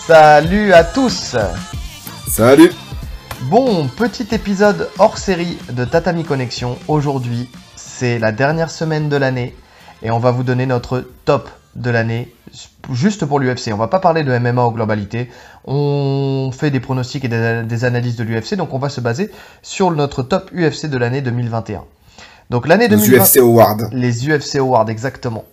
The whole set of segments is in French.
Salut à tous. Salut. Bon, petit épisode hors série de Tatami Connexion. Aujourd'hui, c'est la dernière semaine de l'année et on va vous donner notre top de l'année juste pour l'UFC. On va pas parler de MMA en globalité. On fait des pronostics et des analyses de l'UFC, donc on va se baser sur notre top UFC de l'année 2021. Donc l'année 2020, UFC Awards. Les UFC Awards, exactement.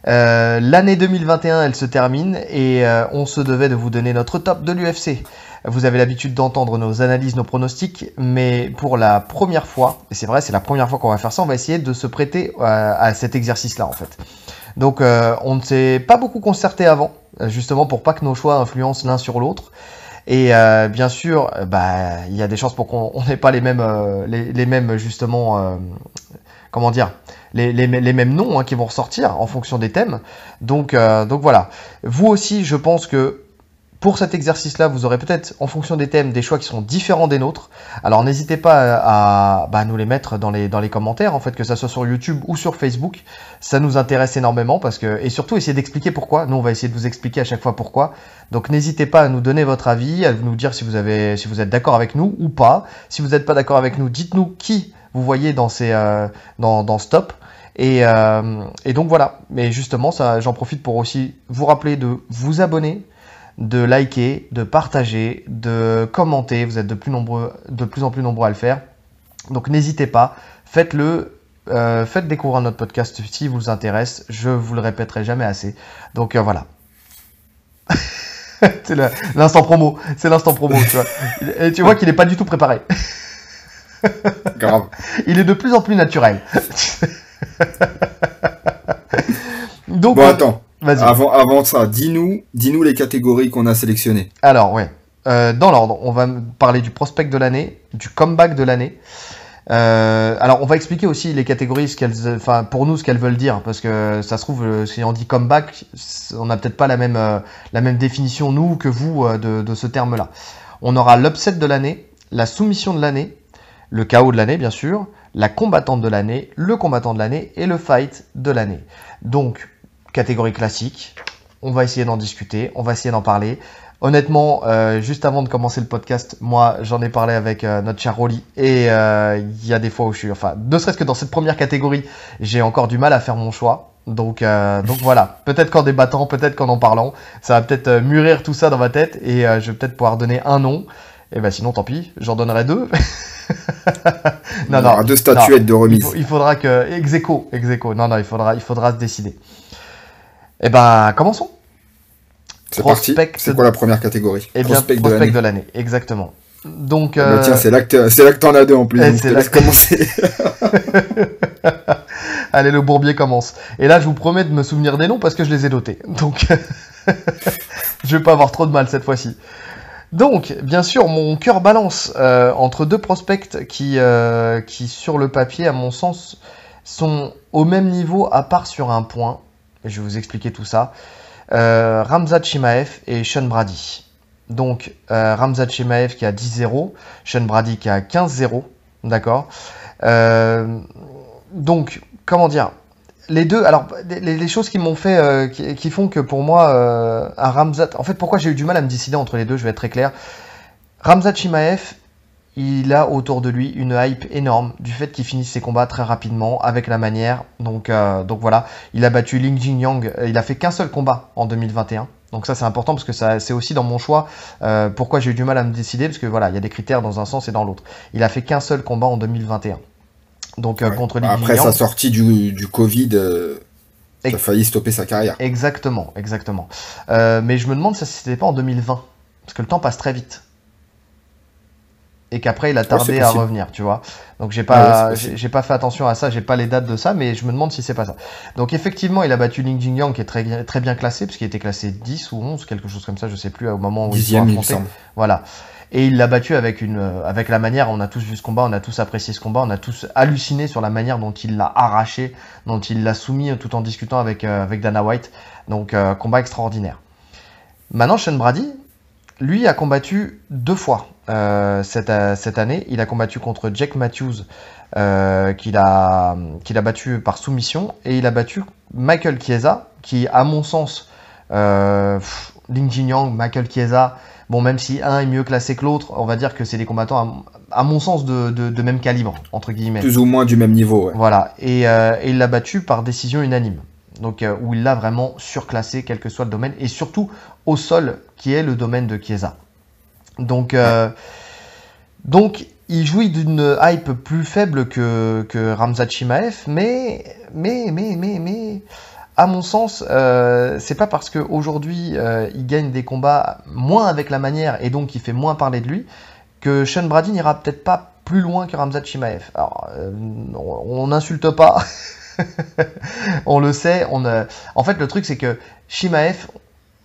L'année 2021, elle se termine et on se devait de vous donner notre top de l'UFC. Vous avez l'habitude d'entendre nos analyses, nos pronostics, mais pour la première fois, et c'est vrai, c'est la première fois qu'on va faire ça, on va essayer de se prêter à cet exercice-là en fait. Donc on ne s'est pas beaucoup concerté avant, justement pour pas que nos choix influencent l'un sur l'autre. Et bien sûr, il y a des chances pour qu'on n'ait pas les mêmes justement, comment dire, les mêmes noms qui vont ressortir en fonction des thèmes. Donc voilà. Vous aussi, je pense que pour cet exercice-là, vous aurez peut-être, en fonction des thèmes, des choix qui seront différents des nôtres. Alors n'hésitez pas à nous les mettre dans les commentaires, en fait, que ça soit sur YouTube ou sur Facebook. Ça nous intéresse énormément et surtout essayer d'expliquer pourquoi. Nous, on va essayer de vous expliquer à chaque fois pourquoi. Donc n'hésitez pas à nous donner votre avis, à nous dire si vous êtes d'accord avec nous ou pas. Si vous n'êtes pas d'accord avec nous, dites-nous qui vous voyez dans ce top. Et donc voilà. Mais justement, j'en profite pour aussi vous rappeler de vous abonner, de liker, de partager, de commenter. Vous êtes de plus en plus nombreux à le faire. Donc n'hésitez pas, faites-le, faites découvrir notre podcast si vous intéresse. Je vous le répéterai jamais assez. Donc voilà. C'est l'instant promo. C'est l'instant promo, tu vois. Et tu vois qu'il n'est pas du tout préparé. Grave. Il est de plus en plus naturel. Donc, bon, attends. Vas-y. Avant ça, dis-nous les catégories qu'on a sélectionnées. Alors, ouais. Dans l'ordre, on va parler du prospect de l'année, du comeback de l'année. Alors, on va expliquer aussi les catégories, pour nous, ce qu'elles veulent dire, parce que ça se trouve, si on dit comeback, on n'a peut-être pas la même définition, nous, que vous, de ce terme-là. On aura l'upset de l'année, la soumission de l'année, le KO de l'année, bien sûr, la combattante de l'année, le combattant de l'année et le fight de l'année. Donc, catégorie classique, on va essayer d'en discuter, on va essayer d'en parler. Honnêtement, juste avant de commencer le podcast, moi, j'en ai parlé avec notre cher Rolly et il y a des fois où ne serait-ce que dans cette première catégorie, j'ai encore du mal à faire mon choix. Donc voilà, peut-être qu'en débattant, peut-être qu'en parlant, ça va peut-être mûrir tout ça dans ma tête et je vais peut-être pouvoir donner un nom. Et sinon, tant pis, j'en donnerai deux. non, deux statuettes de remise. Il faudra que ex aequo. Non, il faudra se décider. Commençons. C'est parti. C'est quoi la première catégorie? Prospect de l'année, exactement. Donc, tiens, c'est là que t'en as deux en plus. Donc je te laisse commencer. Allez, le bourbier commence. Et là, je vous promets de me souvenir des noms parce que je les ai notés. Donc, je vais pas avoir trop de mal cette fois-ci. Donc, bien sûr, mon cœur balance entre deux prospects qui, sur le papier, à mon sens, sont au même niveau, à part sur un point. Et je vais vous expliquer tout ça. Khamzat Chimaev et Sean Brady. Donc, Khamzat Chimaev qui a 10-0, Sean Brady qui a 15-0. D'accord. Donc, comment dire, les deux, alors les choses qui m'ont fait, qui font que pour moi, un Khamzat, en fait, pourquoi j'ai eu du mal à me décider entre les deux, je vais être très clair. Khamzat Chimaev, il a autour de lui une hype énorme du fait qu'il finisse ses combats très rapidement avec la manière. Donc voilà, il a battu Li Jingliang, il a fait qu'un seul combat en 2021. Donc ça c'est important parce que c'est aussi dans mon choix pourquoi j'ai eu du mal à me décider parce que voilà, il y a des critères dans un sens et dans l'autre. Il a fait qu'un seul combat en 2021. Donc contre Li Jingliang. Après sa sortie du Covid, ça a failli stopper sa carrière. Exactement. Mais je me demande si c'était pas en 2020 parce que le temps passe très vite. Et qu'après il a tardé à revenir, tu vois. Donc j'ai pas fait attention à ça, j'ai pas les dates de ça, mais je me demande si c'est pas ça. Donc effectivement, il a battu Li Jingliang qui est très, très bien classé, parce qu'il était classé 10 ou 11, quelque chose comme ça, je sais plus, au moment où ils sont affrontés. Voilà. Et il l'a battu avec la manière, on a tous vu ce combat, on a tous apprécié ce combat, on a tous halluciné sur la manière dont il l'a arraché, dont il l'a soumis tout en discutant avec Dana White. Donc combat extraordinaire. Maintenant, Sean Brady, lui a combattu 2 fois cette année. Il a combattu contre Jake Matthews, qu'il a battu par soumission, et il a battu Michael Chiesa, qui, à mon sens, Lin Jingyang, Michael Chiesa, bon, même si un est mieux classé que l'autre, on va dire que c'est des combattants, à mon sens, de même calibre, entre guillemets. Plus ou moins du même niveau, ouais. Voilà, et il l'a battu par décision unanime. Donc, où il l'a vraiment surclassé, quel que soit le domaine, et surtout au sol, qui est le domaine de Chiesa. Donc, il jouit d'une hype plus faible que Khamzat Chimaev, mais, à mon sens, c'est pas parce qu'aujourd'hui il gagne des combats moins avec la manière et donc il fait moins parler de lui que Sean Brady n'ira peut-être pas plus loin que Khamzat Chimaev. Alors, on n'insulte pas, on le sait. En fait, le truc c'est que Chimaev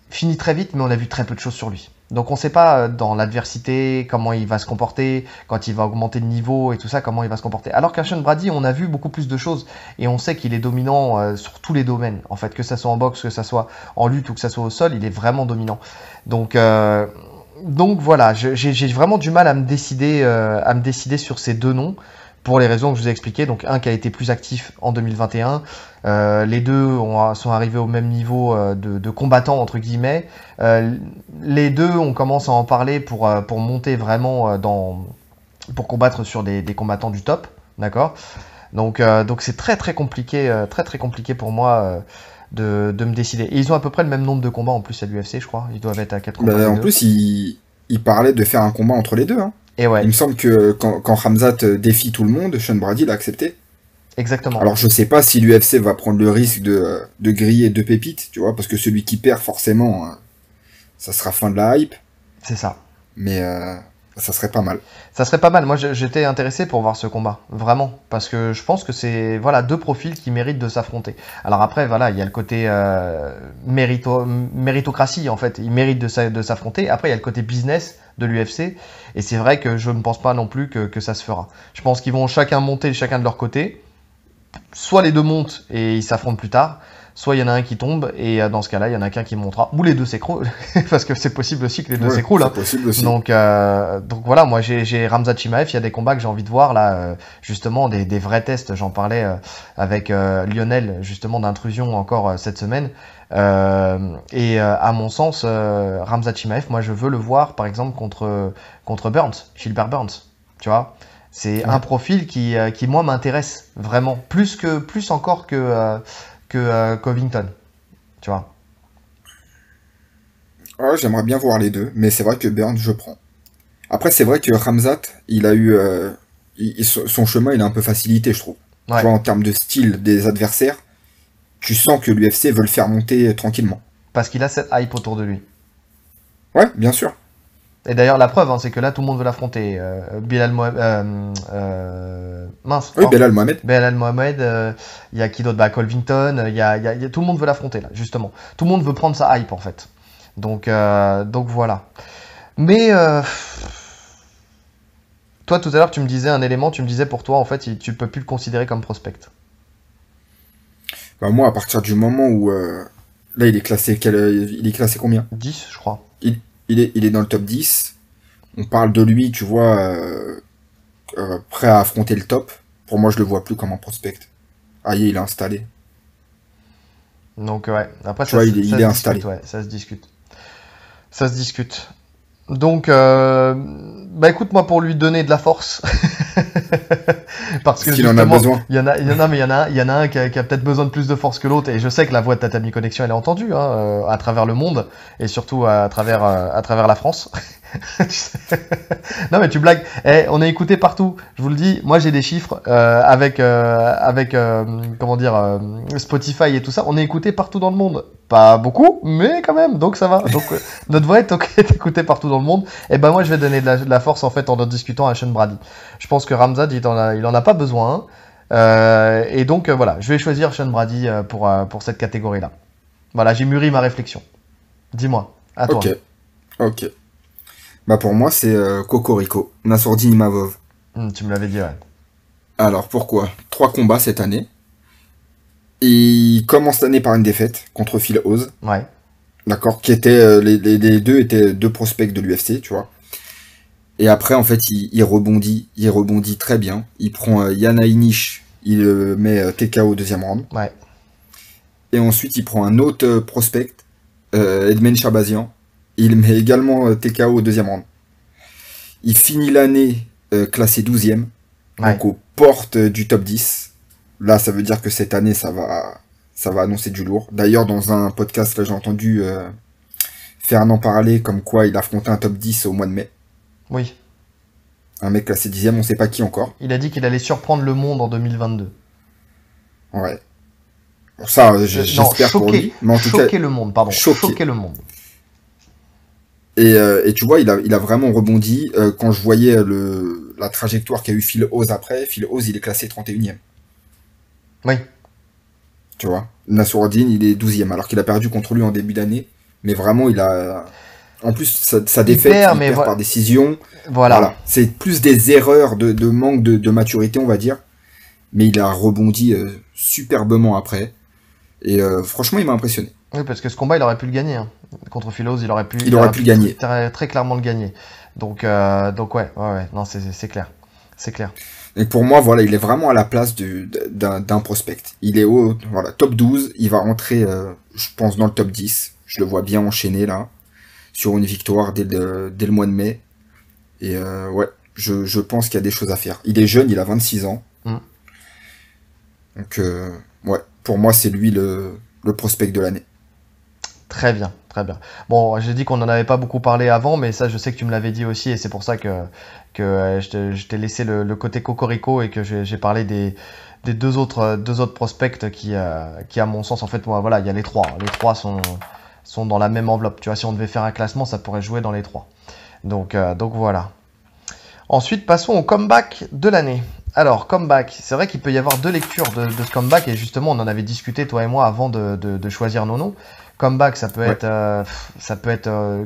finit très vite, mais on a vu très peu de choses sur lui. Donc on ne sait pas dans l'adversité comment il va se comporter, quand il va augmenter de niveau et tout ça, comment il va se comporter. Alors qu'à Sean Brady, on a vu beaucoup plus de choses et on sait qu'il est dominant sur tous les domaines. En fait, que ça soit en boxe, que ça soit en lutte ou que ça soit au sol, il est vraiment dominant. Donc voilà, j'ai vraiment du mal à me décider sur ces deux noms. Pour les raisons que je vous ai expliquées, donc un qui a été plus actif en 2021, les deux sont arrivés au même niveau de combattants entre guillemets. Les deux, on commence à en parler pour monter vraiment pour combattre sur des combattants du top, d'accord. Donc c'est très compliqué pour moi de me décider. Et ils ont à peu près le même nombre de combats en plus à l'UFC, je crois. Ils doivent être à 4 combats. En plus, il parlait de faire un combat entre les deux, hein. Et ouais. Il me semble que quand Khamzat défie tout le monde, Sean Brady l'a accepté. Exactement. Alors je sais pas si l'UFC va prendre le risque de griller deux pépites, tu vois, parce que celui qui perd forcément, ça sera fin de la hype. C'est ça. Mais ça serait pas mal. Ça serait pas mal. Moi, j'étais intéressé pour voir ce combat, vraiment, parce que je pense que c'est deux profils qui méritent de s'affronter. Alors après, voilà, il y a le côté méritocratie en fait. Ils méritent de s'affronter. Après, il y a le côté business de l'UFC, et c'est vrai que je ne pense pas non plus que ça se fera. Je pense qu'ils vont chacun monter chacun de leur côté. Soit les deux montent et ils s'affrontent plus tard, soit il y en a un qui tombe et dans ce cas-là, il y en a qu'un qui montera, ou les deux s'écroulent, parce que c'est possible aussi que les deux s'écroulent. C'est possible aussi. Donc voilà, moi j'ai Khamzat Chimaev, il y a des combats que j'ai envie de voir là, justement des vrais tests. J'en parlais avec Lionel justement d'intrusion encore cette semaine. Et à mon sens, Khamzat Chimaev, moi je veux le voir par exemple contre Burns, Gilbert Burns, tu vois. C'est un profil qui moi m'intéresse vraiment, plus encore que Covington, tu vois. Ouais, j'aimerais bien voir les deux, mais c'est vrai que Burns, je prends. Après, c'est vrai que Khamzat, il a eu son chemin, il est un peu facilité, je trouve. Ouais. Tu vois, en termes de style des adversaires, tu sens que l'UFC veut le faire monter tranquillement. Parce qu'il a cette hype autour de lui. Ouais, bien sûr. Et d'ailleurs, la preuve, c'est que là, tout le monde veut l'affronter. Belal Mohamed. Oui, Belal Mohamed. Belal Mohamed, il y a qui d'autre? Covington, tout le monde veut l'affronter, là, justement. Tout le monde veut prendre sa hype, en fait. Donc voilà. Mais, toi, tout à l'heure, tu me disais pour toi, en fait, tu peux plus le considérer comme prospect. Bah, moi, à partir du moment où... là, il est classé combien? 10, je crois. Il est dans le top 10. On parle de lui, tu vois, prêt à affronter le top. Pour moi, je le vois plus comme un prospect. Il est installé. Donc, ouais. Après, il est installé. Discute, ouais, ça se discute. Donc, écoute, moi, pour lui donner de la force, parce que qu'il en a besoin. Il y en a un qui a peut-être besoin de plus de force que l'autre, et je sais que la voix de Tatami Connection, elle est entendue, hein, à travers le monde, et surtout à travers la France. Non mais tu blagues. On est écouté partout. Je vous le dis. Moi j'ai des chiffres avec comment dire Spotify et tout ça. On est écouté partout dans le monde. Pas beaucoup, mais quand même. Donc ça va. Donc notre voix est écoutée partout dans le monde. Et ben moi je vais donner de la force en fait en discutant à Sean Brady. Je pense que Khamzat il en a pas besoin. Et donc voilà, je vais choisir Sean Brady pour cette catégorie là. Voilà, j'ai mûri ma réflexion. Dis-moi. À toi. Ok. Bah pour moi c'est Cocorico, Nassourdine Imavov. Tu me l'avais dit, ouais. Alors pourquoi? 3 combats cette année. Il commence l'année par une défaite contre Phil Hawes. Ouais. D'accord, qui était les deux étaient deux prospects de l'UFC, tu vois. Et après en fait il rebondit très bien. Il prend Yana Inish, il met TKO au deuxième round. Ouais. Et ensuite il prend un autre prospect, Edmen Shabazian. Il met également TKO au deuxième round. Il finit l'année classé 12e, donc aux portes du top 10. Là, ça veut dire que cette année, ça va annoncer du lourd. D'ailleurs, dans un podcast, là, j'ai entendu Fernand parler comme quoi il affrontait un top 10 au mois de mai. Oui. Un mec classé 10e, on sait pas qui encore. Il a dit qu'il allait surprendre le monde en 2022. Ouais. Ça, j'espère pour lui. Mais en tout cas, le monde, pardon. Choquer le monde. Et tu vois, il a vraiment rebondi. Quand je voyais la trajectoire qu'a eu Phil Oz après, Phil Oz, il est classé 31e. Oui. Tu vois, Nassourdine, il est 12e, alors qu'il a perdu contre lui en début d'année. Mais vraiment, il a... En plus, sa défaite, il perd par décision. Voilà. C'est plus des erreurs de manque de maturité, on va dire. Mais il a rebondi superbement après. Et franchement, il m'a impressionné. Oui, parce que ce combat, il aurait pu le gagner. Hein. Contre Philos, il aurait pu gagner. Très clairement le gagner. Donc ouais. Non, c'est clair. C'est clair. Et pour moi, voilà, il est vraiment à la place d'un prospect. Il est top 12. Il va rentrer, je pense, dans le top 10. Je le vois bien enchaîné, là, sur une victoire dès le mois de mai. Et ouais, je pense qu'il y a des choses à faire. Il est jeune, il a 26 ans. Donc, ouais, pour moi, c'est lui le prospect de l'année. Très bien, très bien. Bon, j'ai dit qu'on n'en avait pas beaucoup parlé avant, mais ça, je sais que tu me l'avais dit aussi, et c'est pour ça que je t'ai laissé le côté cocorico et que j'ai parlé des deux autres prospects qui, à mon sens, en fait, moi, voilà, il y a les trois. Les trois sont dans la même enveloppe. Tu vois, si on devait faire un classement, ça pourrait jouer dans les trois. Donc voilà. Ensuite, passons au comeback de l'année. Alors, comeback, c'est vrai qu'il peut y avoir deux lectures de ce comeback, et justement, on en avait discuté, toi et moi, avant de choisir nos noms. Comeback, ça peut être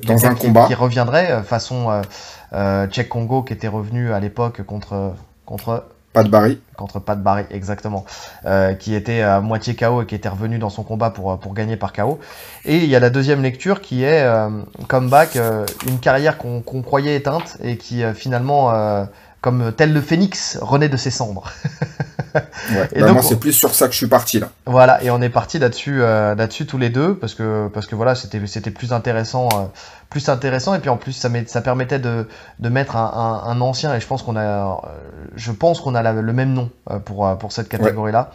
dans un combat qui reviendrait, façon Cheikh Kongo qui était revenu à l'époque contre Pat Barry. Contre Pat Barry, exactement. Qui était à moitié KO et qui était revenu dans son combat pour gagner par KO. Et il y a la deuxième lecture qui est comeback, une carrière qu'on croyait éteinte et qui finalement, comme tel le phénix, renaît de ses cendres. Ouais, et donc, moi c'est plus sur ça que je suis parti là. Voilà, et on est parti là-dessus tous les deux parce que voilà, c'était plus intéressant et puis en plus ça permettait de mettre un ancien, et je pense qu'on a le même nom pour cette catégorie-là.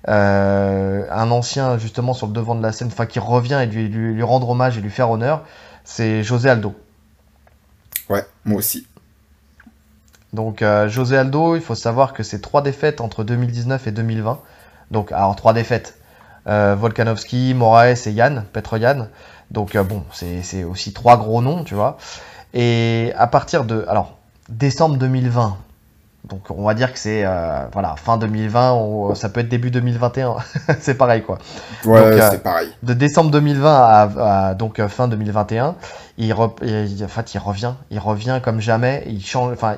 Un ancien justement sur le devant de la scène, enfin qui revient et lui rendre hommage et lui faire honneur, c'est José Aldo. Ouais, moi aussi. Donc José Aldo, il faut savoir que c'est 3 défaites entre 2019 et 2020. Donc alors 3 défaites. Volkanovski, Moraes et Petr Yan. Donc bon, c'est aussi 3 gros noms, tu vois. Et à partir de décembre 2020. Donc on va dire que c'est fin 2020, ça peut être début 2021, c'est pareil quoi. Ouais, donc, c'est pareil. De décembre 2020 à donc fin 2021, il revient comme jamais,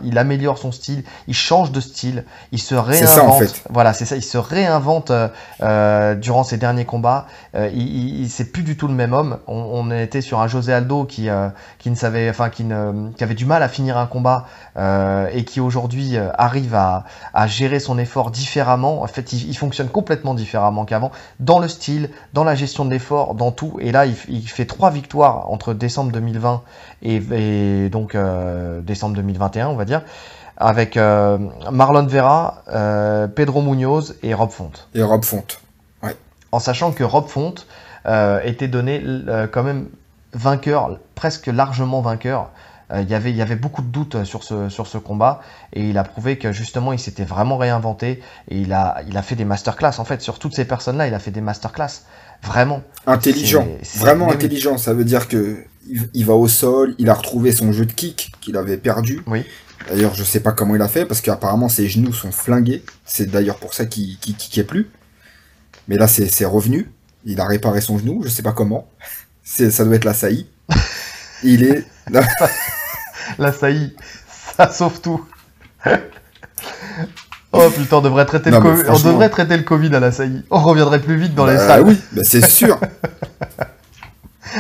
il améliore son style, il change de style, il se réinvente. C'est ça en fait. Voilà, c'est ça, il se réinvente durant ses derniers combats. C'est plus du tout le même homme. On était sur un José Aldo qui avait du mal à finir un combat et qui aujourd'hui arrive à gérer son effort différemment. En fait, il fonctionne complètement différemment qu'avant, dans le style, dans la gestion de l'effort, dans tout. Et là, il fait 3 victoires entre décembre 2020 et donc décembre 2021, on va dire, avec Marlon Vera, Pedro Munoz et Rob Font. Ouais. En sachant que Rob Font était donné quand même vainqueur, presque largement vainqueur. Il y avait beaucoup de doutes sur ce combat, et il a prouvé que justement il s'était vraiment réinventé, et il a fait des masterclass en fait sur toutes ces personnes-là. Il a fait des masterclass vraiment intelligent, vraiment intelligent. Ça veut dire que il va au sol, il a retrouvé son jeu de kick qu'il avait perdu. Oui. D'ailleurs, je sais pas comment il a fait parce qu'apparemment ses genoux sont flingués. C'est d'ailleurs pour ça qu'il kickait plus. Mais là, c'est revenu. Il a réparé son genou. Je sais pas comment. Ça doit être la saillie. Il est la saillie, ça sauve tout. Oh putain, on devrait traiter le Covid à la saillie. On reviendrait plus vite dans les salles. Oui, c'est sûr.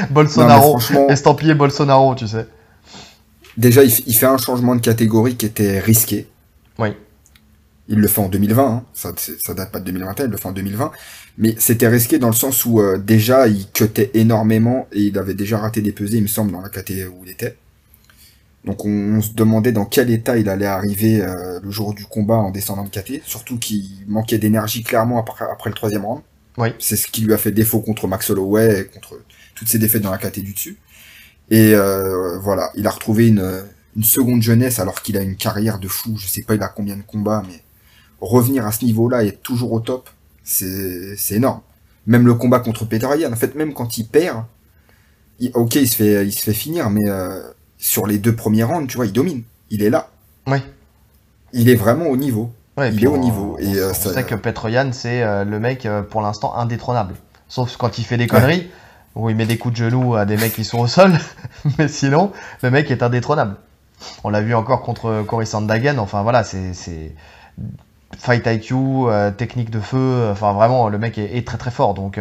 Bolsonaro, estampillé Bolsonaro, tu sais. Déjà, il fait un changement de catégorie qui était risqué. Oui. Il le fait en 2020, hein. Ça date pas de 2021, il le fait en 2020. Mais c'était risqué dans le sens où déjà il cutait énormément et il avait déjà raté des pesées, il me semble, dans la KT où il était. Donc on se demandait dans quel état il allait arriver le jour du combat en descendant de KT, surtout qu'il manquait d'énergie clairement après le troisième round. Oui. C'est ce qui lui a fait défaut contre Max Holloway et contre toutes ses défaites dans la KT du dessus. Et voilà, il a retrouvé une seconde jeunesse alors qu'il a une carrière de fou, je sais pas il a combien de combats, mais revenir à ce niveau-là et être toujours au top, c'est énorme. Même le combat contre Peter Yan, en fait, même quand il perd, ok, il se fait finir, mais sur les 2 premiers rounds, tu vois, il domine. Il est là. Oui. Il est vraiment au niveau. Ouais, il est au niveau. Et on sait que Petroyan, c'est le mec pour l'instant indétrônable. Sauf quand il fait des conneries, où il met des coups de genoux à des mecs qui sont au sol. Mais sinon, le mec est indétrônable. On l'a vu encore contre Cory Sandhagen. Enfin voilà, c'est fight IQ, technique de feu. Enfin vraiment, le mec est très très fort. Donc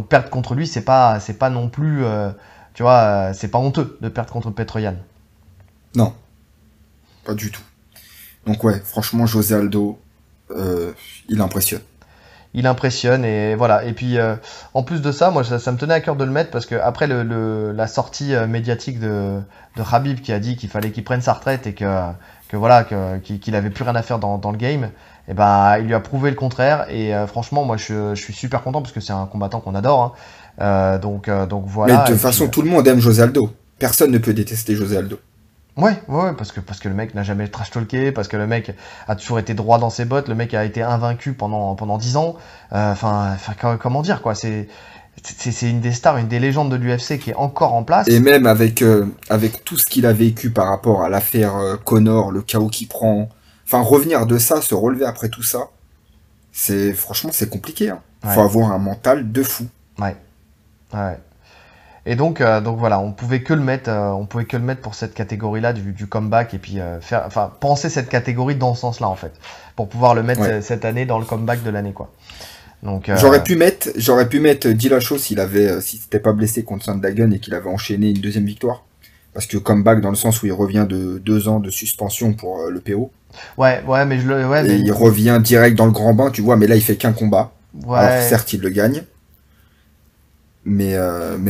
perdre contre lui, c'est pas non plus, tu vois, c'est pas honteux de perdre contre Petroyan. Non, pas du tout. Donc ouais, franchement, José Aldo, il impressionne. Il impressionne et voilà. Et puis en plus de ça, moi ça me tenait à cœur de le mettre parce que après la sortie médiatique de Khabib qui a dit qu'il fallait qu'il prenne sa retraite et que voilà qu'il avait plus rien à faire dans le game, et ben il lui a prouvé le contraire et franchement moi je suis super content parce que c'est un combattant qu'on adore. Hein. Donc voilà. Mais de toute façon, tout le monde aime José Aldo. Personne ne peut détester José Aldo. Ouais, parce que le mec n'a jamais trash talké, parce que le mec a toujours été droit dans ses bottes, le mec a été invaincu pendant 10 ans. Enfin, comment dire quoi, c'est une des stars, une des légendes de l'UFC qui est encore en place. Et même avec tout ce qu'il a vécu par rapport à l'affaire Conor, le chaos qu'il prend, enfin revenir de ça, se relever après tout ça, franchement c'est compliqué. Hein. Faut avoir un mental de fou. Ouais. Et donc voilà, on pouvait que le mettre pour cette catégorie-là du comeback et puis penser cette catégorie dans ce sens-là en fait, pour pouvoir le mettre cette année dans le comeback de l'année quoi. Donc j'aurais pu mettre Dillashaw s'il s'était pas blessé contre Sandhagen et qu'il avait enchaîné une deuxième victoire, parce que comeback dans le sens où il revient de 2 ans de suspension pour le PO. Ouais, mais il revient direct dans le grand bain, tu vois, mais là il fait qu'un combat. Ouais. Alors certes il le gagne. Mais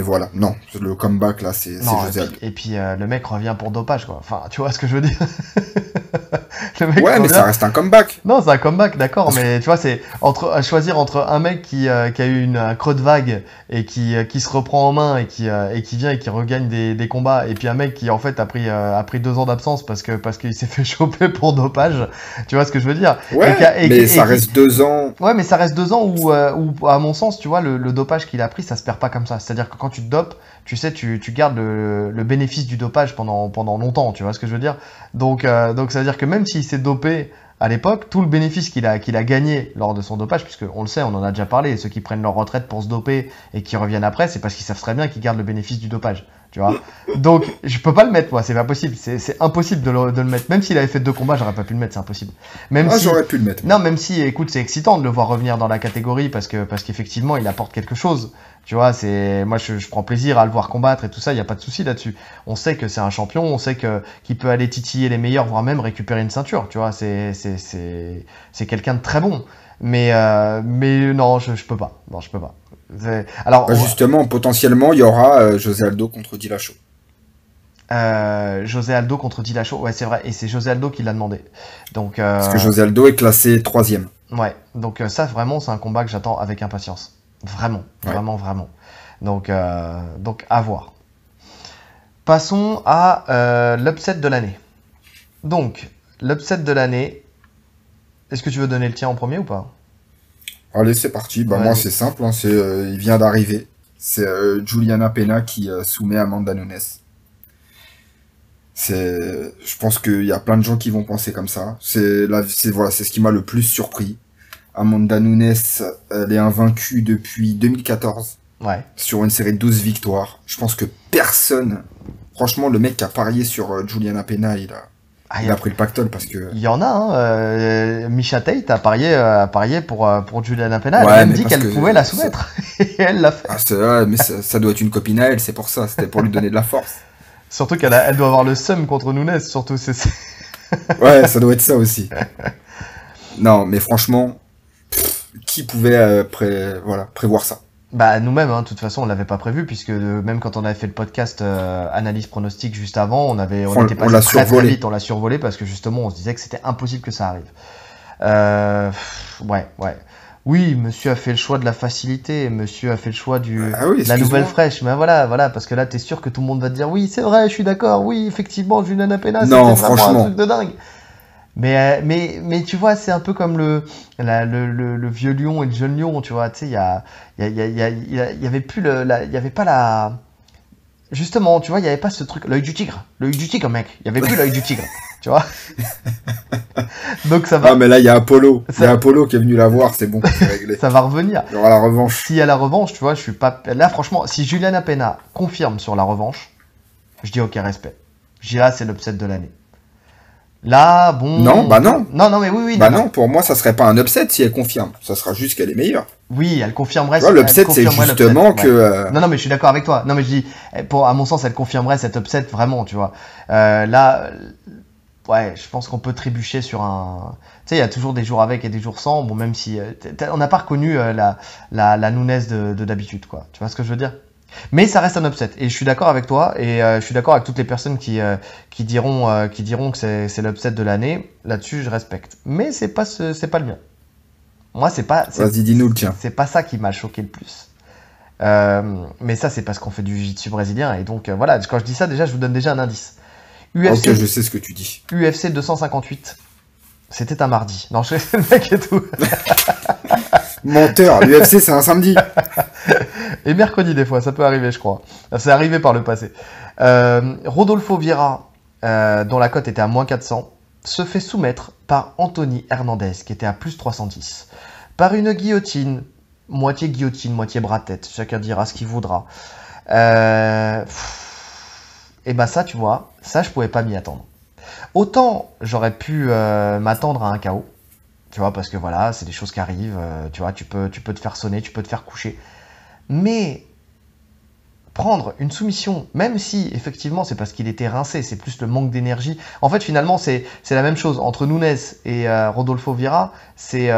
voilà, non, le comeback là, c'est José Aldo. Et puis le mec revient pour dopage quoi. Enfin, tu vois ce que je veux dire. Mais ça reste un comeback. Non, c'est un comeback, d'accord, mais tu vois, c'est choisir entre un mec qui a eu un creux de vague et qui se reprend en main et qui vient et qui regagne des combats, et puis un mec qui en fait a pris 2 ans d'absence parce qu'il s'est fait choper pour dopage. Tu vois ce que je veux dire? Ouais, mais ça reste 2 ans. Ouais, mais ça reste 2 ans où à mon sens, tu vois, le dopage qu'il a pris, ça se perd pas comme ça. C'est-à-dire que quand tu te dopes, tu sais, tu gardes le bénéfice du dopage pendant longtemps, tu vois ce que je veux dire? Donc ça veut dire que même s'il s'est dopé à l'époque, tout le bénéfice qu'il a gagné lors de son dopage, puisque on le sait, on en a déjà parlé, ceux qui prennent leur retraite pour se doper et qui reviennent après, c'est parce qu'ils savent très bien qu'ils gardent le bénéfice du dopage, tu vois. Donc je peux pas le mettre, moi, c'est pas possible, c'est impossible de le mettre. Même s'il avait fait 2 combats, j'aurais pas pu le mettre, c'est impossible. J'aurais pu le mettre. Non, même si, écoute, c'est excitant de le voir revenir dans la catégorie parce qu'effectivement, il apporte quelque chose. Tu vois, moi je prends plaisir à le voir combattre et tout ça, il y a pas de souci là-dessus. On sait que c'est un champion, on sait qu'il peut aller titiller les meilleurs, voire même récupérer une ceinture. Tu vois, c'est quelqu'un de très bon. Mais non, je peux pas. Non, je peux pas. Alors justement, potentiellement, il y aura José Aldo contre Dillashaw. José Aldo contre Dillashaw, ouais, c'est vrai, et c'est José Aldo qui l'a demandé. Donc parce que José Aldo est classé 3e. Ouais, donc ça vraiment, c'est un combat que j'attends avec impatience. Vraiment. Donc à voir. Passons à l'upset de l'année. Donc, l'upset de l'année, est-ce que tu veux donner le tien en premier ou pas? Allez, c'est parti. Moi, c'est simple. Hein, il vient d'arriver. C'est Juliana Pena qui soumet Amanda Nunes. Je pense qu'il y a plein de gens qui vont penser comme ça. C'est ce qui m'a le plus surpris. Amanda Nunes, elle est invaincue depuis 2014. Ouais. Sur une série de 12 victoires. Je pense que personne... Franchement, le mec qui a parié sur Juliana Pena, il a pris le pactole parce que... Il y en a, hein. Misha Tate a parié pour Juliana Pena. Elle a même dit qu'elle pouvait la soumettre. Et elle l'a fait. Mais ça doit être une copine à elle, c'est pour ça. C'était pour lui donner de la force. Surtout qu'elle doit avoir le seum contre Nunes, surtout. Ouais, ça doit être ça aussi. Non, mais franchement, qui pouvait prévoir ça? Bah nous-mêmes, hein, de toute façon, on l'avait pas prévu puisque même quand on avait fait le podcast analyse pronostic juste avant, on était passé très vite, on l'a survolé parce que justement, on se disait que c'était impossible que ça arrive. Ouais. Oui, monsieur a fait le choix de la facilité, monsieur a fait le choix de la nouvelle fraîche. Mais voilà, parce que là, t'es sûr que tout le monde va te dire oui, c'est vrai, je suis d'accord, oui, effectivement, Juliana Pena, c'était vraiment un truc de dingue. Mais tu vois, c'est un peu comme le vieux lion et le jeune lion, tu vois. Tu sais, il y avait plus il y avait pas la. Justement, tu vois, il y avait pas ce truc, l'œil du tigre, mec. Il y avait plus l'œil du tigre, tu vois. Donc ça va. Ah, mais là, il y a Apollo. Il y a Apollo qui est venu la voir, c'est bon, c'est réglé. Ça va revenir. Il y aura la revanche. S'il y a la revanche, tu vois, je suis pas. Là, franchement, si Juliana Pena confirme sur la revanche, je dis ok, respect. Je dis là, c'est l'upset de l'année. Là, bon. Non, bah non. Non, mais oui. Bah non, pour moi, ça serait pas un upset si elle confirme. Ça sera juste qu'elle est meilleure. Oui, elle confirmerait. L'upset, c'est justement que. Non, mais je suis d'accord avec toi. Non, mais je dis, à mon sens, elle confirmerait cet upset vraiment, tu vois. Là, ouais, je pense qu'on peut trébucher sur un. Tu sais, il y a toujours des jours avec et des jours sans. Bon, même si on n'a pas reconnu la Nunes de d'habitude, quoi. Tu vois ce que je veux dire? Mais ça reste un upset et je suis d'accord avec toi et je suis d'accord avec toutes les personnes qui diront que c'est l'upset de l'année. Là-dessus, je respecte. Mais c'est pas le mien. Moi, c'est pas. Vas-y, dis-nous le tien. C'est pas ça qui m'a choqué le plus. Mais ça, c'est parce qu'on fait du jiu-jitsu brésilien et donc voilà. Quand je dis ça, déjà, je vous donne déjà un indice. Ok, je sais ce que tu dis. UFC 258. C'était un mardi. Non, je sais le mec et tout. Menteur, l'UFC c'est un samedi. Et mercredi des fois, ça peut arriver je crois. C'est arrivé par le passé. Rodolfo Vieira, dont la cote était à moins 400, se fait soumettre par Anthony Hernandez, qui était à plus 310. Par une guillotine, moitié bras-tête, chacun dira ce qu'il voudra. Et bah ça tu vois, ça je pouvais pas m'y attendre. Autant j'aurais pu m'attendre à un KO. Tu vois, parce que voilà, c'est des choses qui arrivent, tu vois, tu peux te faire sonner, tu peux te faire coucher. Mais prendre une soumission, même si effectivement c'est parce qu'il était rincé, c'est plus le manque d'énergie. En fait, finalement, c'est la même chose. Entre Nunes et Rodolfo Vieira, c'est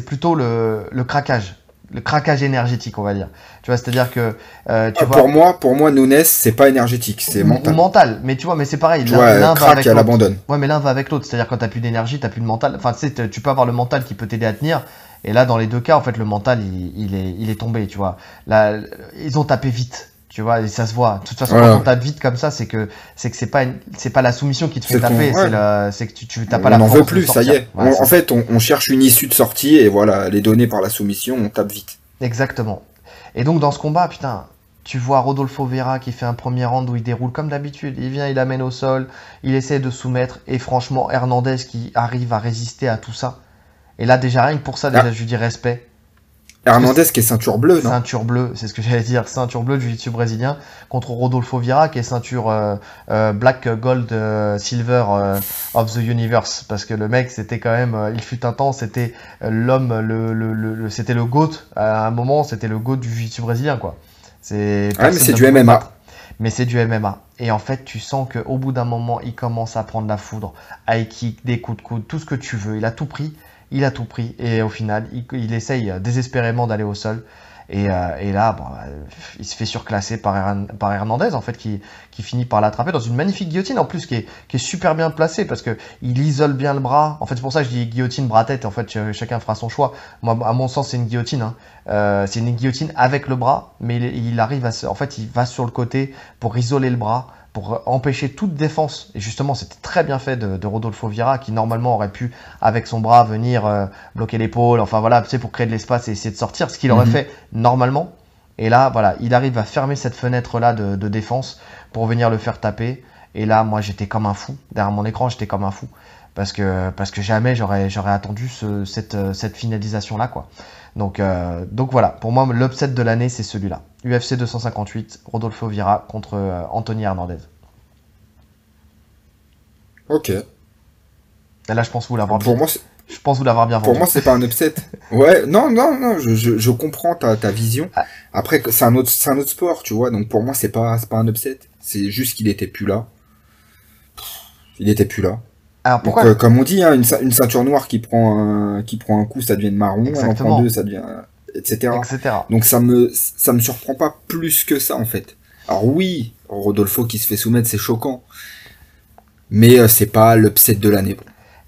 plutôt le craquage. Le craquage énergétique, on va dire. Tu vois, c'est-à-dire que tu vois, pour moi, Nunes, c'est pas énergétique, c'est mental. Ou mental, mais tu vois, mais c'est pareil. L'un va avec l'autre. Ouais, mais l'un va avec l'autre. C'est-à-dire quand t'as plus d'énergie, t'as plus de mental. Enfin, tu sais, tu peux avoir le mental qui peut t'aider à tenir. Et là, dans les deux cas, en fait, le mental, il est tombé. Tu vois, là, ils ont tapé vite. Tu vois, et ça se voit. De toute façon, quand on tape vite comme ça, c'est que c'est pas la soumission qui te fait taper, c'est que tu t'as pas la force. On n'en veut plus, ça y est. Ouais, en fait, on cherche une issue de sortie et voilà, elle est donnée par la soumission, on tape vite. Exactement. Et donc dans ce combat, putain, tu vois Rodolfo Vieira qui fait un premier round où il déroule comme d'habitude. Il vient, il amène au sol, il essaie de soumettre. Et franchement, Hernandez qui arrive à résister à tout ça. Et là, déjà, rien que pour ça, déjà, je lui dis respect. Hernandez qui est ceinture bleue, non? Ceinture bleue, c'est ce que j'allais dire. Ceinture bleue du jiu-jitsu brésilien contre Rodolfo Vieira qui est ceinture black, gold, silver of the universe. Parce que le mec, c'était quand même, il fut un temps, c'était l'homme, c'était le GOAT. À un moment, c'était le GOAT du jiu-jitsu brésilien, quoi. Mais c'est du MMA. Mais c'est du MMA. Et en fait, tu sens qu'au bout d'un moment, il commence à prendre la foudre. High kick, des coups de coude, tout ce que tu veux. Il a tout pris. Et au final, il essaye désespérément d'aller au sol. Et là, bon, il se fait surclasser par Hernandez, en fait, qui finit par l'attraper dans une magnifique guillotine, en plus, qui est super bien placée, parce que il isole bien le bras. En fait, c'est pour ça que je dis guillotine, bras-tête. En fait, chacun fera son choix. Moi, à mon sens, c'est une guillotine. Hein. C'est une guillotine avec le bras, mais il arrive en fait, il va sur le côté pour isoler le bras, pour empêcher toute défense. Et justement, c'était très bien fait de Rodolfo Vieira, qui normalement aurait pu, avec son bras, venir bloquer l'épaule, enfin voilà, tu sais, pour créer de l'espace et essayer de sortir, ce qu'il aurait fait normalement. Et là, voilà, il arrive à fermer cette fenêtre-là de défense pour venir le faire taper. Et là, moi, j'étais comme un fou. Derrière mon écran, j'étais comme un fou. Parce que jamais j'aurais attendu cette finalisation-là, quoi. Donc voilà, pour moi, l'upset de l'année, c'est celui-là. UFC 258, Rodolfo Vieira contre Anthony Hernandez. Ok. Et là, je pense vous l'avoir bien. Je pense vous l'avoir bien vendu. Pour moi, c'est pas un upset. Ouais, non, je comprends ta vision. Après, c'est un autre sport, tu vois. Donc pour moi, c'est pas un upset. C'est juste qu'il était plus là. Il était plus là. Alors pourquoi? Donc, comme on dit, hein, une ceinture noire qui prend un coup, ça devient marron, elle en prend Exactement, deux, ça devient, etc. etc. Donc ça me surprend pas plus que ça en fait. Alors oui, Rodolfo qui se fait soumettre, c'est choquant, mais c'est pas l'upset de l'année.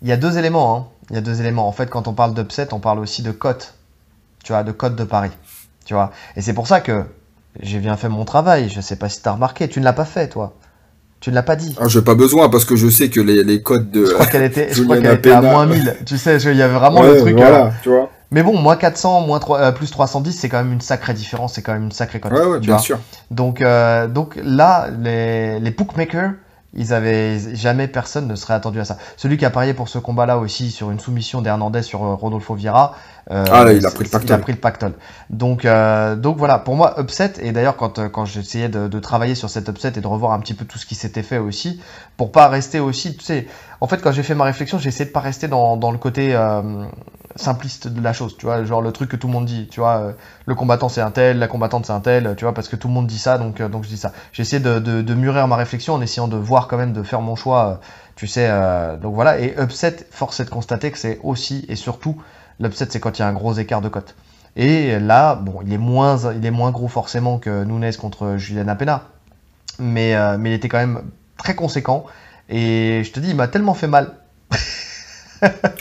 Il y a deux éléments, hein. Il y a deux éléments. En fait, quand on parle d'upset, on parle aussi de cote. Tu vois, de cote de Paris. Tu vois. Et c'est pour ça que j'ai bien fait mon travail. Je sais pas si t'as remarqué. Tu ne l'as pas fait, toi. Tu ne l'as pas dit. Ah, j'ai pas besoin parce que je sais que les codes de Je crois qu'elle était, je crois qu'elle Juliana était à Pena, moins 1000. Tu sais, il y avait vraiment le ouais, truc. voilà, tu vois. Mais bon, moins 400, plus 310, c'est quand même une sacrée différence. C'est quand même une sacrée cote. Ouais, ouais, Tu bien vois. sûr. Donc là, les bookmakers, ils avaient jamais personne ne serait attendu à ça. Celui qui a parié pour ce combat-là aussi sur une soumission d'Hernandez sur Rodolfo Vieira, Ah là, il a pris le il a pactole. pris le pactole. Donc voilà, pour moi, upset, et d'ailleurs quand j'essayais de travailler sur cet upset et de revoir un petit peu tout ce qui s'était fait aussi, pour pas rester aussi, tu sais, en fait quand j'ai fait ma réflexion, j'ai essayé de pas rester dans le côté simpliste de la chose, tu vois, genre le truc que tout le monde dit, tu vois, le combattant c'est un tel, la combattante c'est un tel, tu vois, parce que tout le monde dit ça, donc je dis ça. J'ai essayé de mûrir ma réflexion en essayant de voir quand même, de faire mon choix, tu sais, donc voilà, et upset, force est de constater que c'est aussi et surtout, l'upset c'est quand il y a un gros écart de cote. Et là, bon, il est moins gros forcément que Nunes contre Juliana Pena, mais il était quand même très conséquent, et je te dis, il m'a tellement fait mal.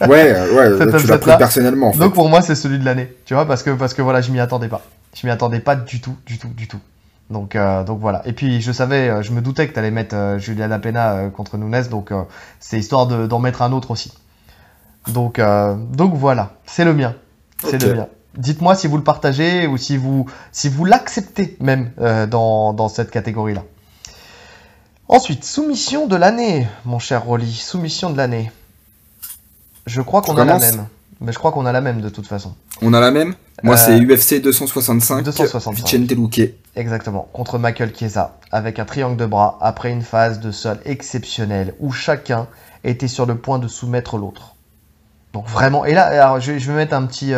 Ouais, Cet tu l'as pris upset-là. personnellement en Donc fait. pour moi, c'est celui de l'année, tu vois, parce que voilà, je m'y attendais pas. Je m'y attendais pas du tout, du tout, du tout. Donc voilà. Et puis je savais, je me doutais que tu allais mettre Juliana Pena contre Nunes, donc c'est histoire d'en mettre un autre aussi. Donc voilà, c'est le mien, c'est Ok. le mien. Dites-moi si vous le partagez ou si vous l'acceptez même dans cette catégorie-là. Ensuite, soumission de l'année, mon cher Rolly, soumission de l'année. Je crois Tu qu'on a la commences? même. Mais je crois qu'on a la même de toute façon. On a la même? Moi, c'est Euh, UFC 265, 265. Vicente Luque. Exactement. Contre Michael Chiesa. Avec un triangle de bras après une phase de sol exceptionnelle où chacun était sur le point de soumettre l'autre. Donc vraiment. Et là, alors, je vais mettre un petit.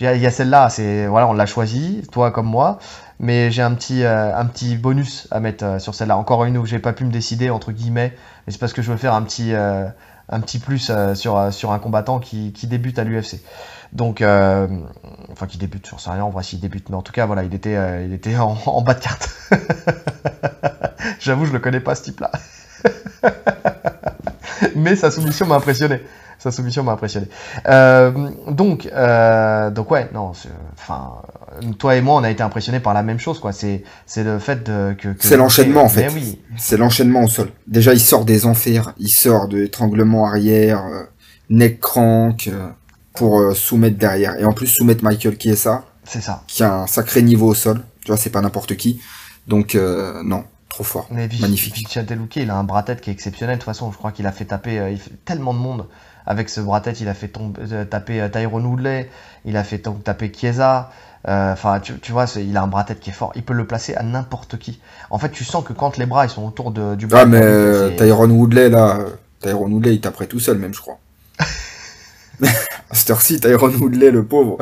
Il y a celle-là, voilà, on l'a choisi, toi comme moi. Mais j'ai un petit bonus à mettre sur celle-là. Encore une où j'ai pas pu me décider entre guillemets. Mais c'est parce que je veux faire un petit plus sur un combattant qui débute à l'UFC. Donc, enfin qui débute, j'en sais rien en vrai s'il débute, mais en tout cas voilà, il était en bas de carte. J'avoue, je le connais pas ce type-là. Mais sa soumission m'a impressionné. Sa soumission m'a impressionné. Donc ouais, non, enfin, toi et moi, on a été impressionnés par la même chose, quoi. C'est le fait que C'est l'enchaînement en fait. Mais oui, C'est l'enchaînement au sol. Déjà, il sort des enfers, il sort de étranglement arrière, neck crank, pour soumettre derrière. Et en plus, soumettre Michael Chiesa, c'est ça. qui a un sacré niveau au sol. Tu vois, c'est pas n'importe qui. Donc, non, trop fort. Mais Magnifique. Vicente Luque, il a un bras-tête qui est exceptionnel. De toute façon, je crois qu'il a fait taper il fait tellement de monde. Avec ce bras-tête, il a fait taper Tyron Woodley, il a fait taper Chiesa. Enfin, tu vois, il a un bras-tête qui est fort. Il peut le placer à n'importe qui. En fait, tu sens que quand les bras ils sont autour du bras, Ah, mais Tyron Woodley, là, Tyron Woodley, il taperait tout seul, même, je crois. À cette heure-ci, Tyron Woodley, le pauvre.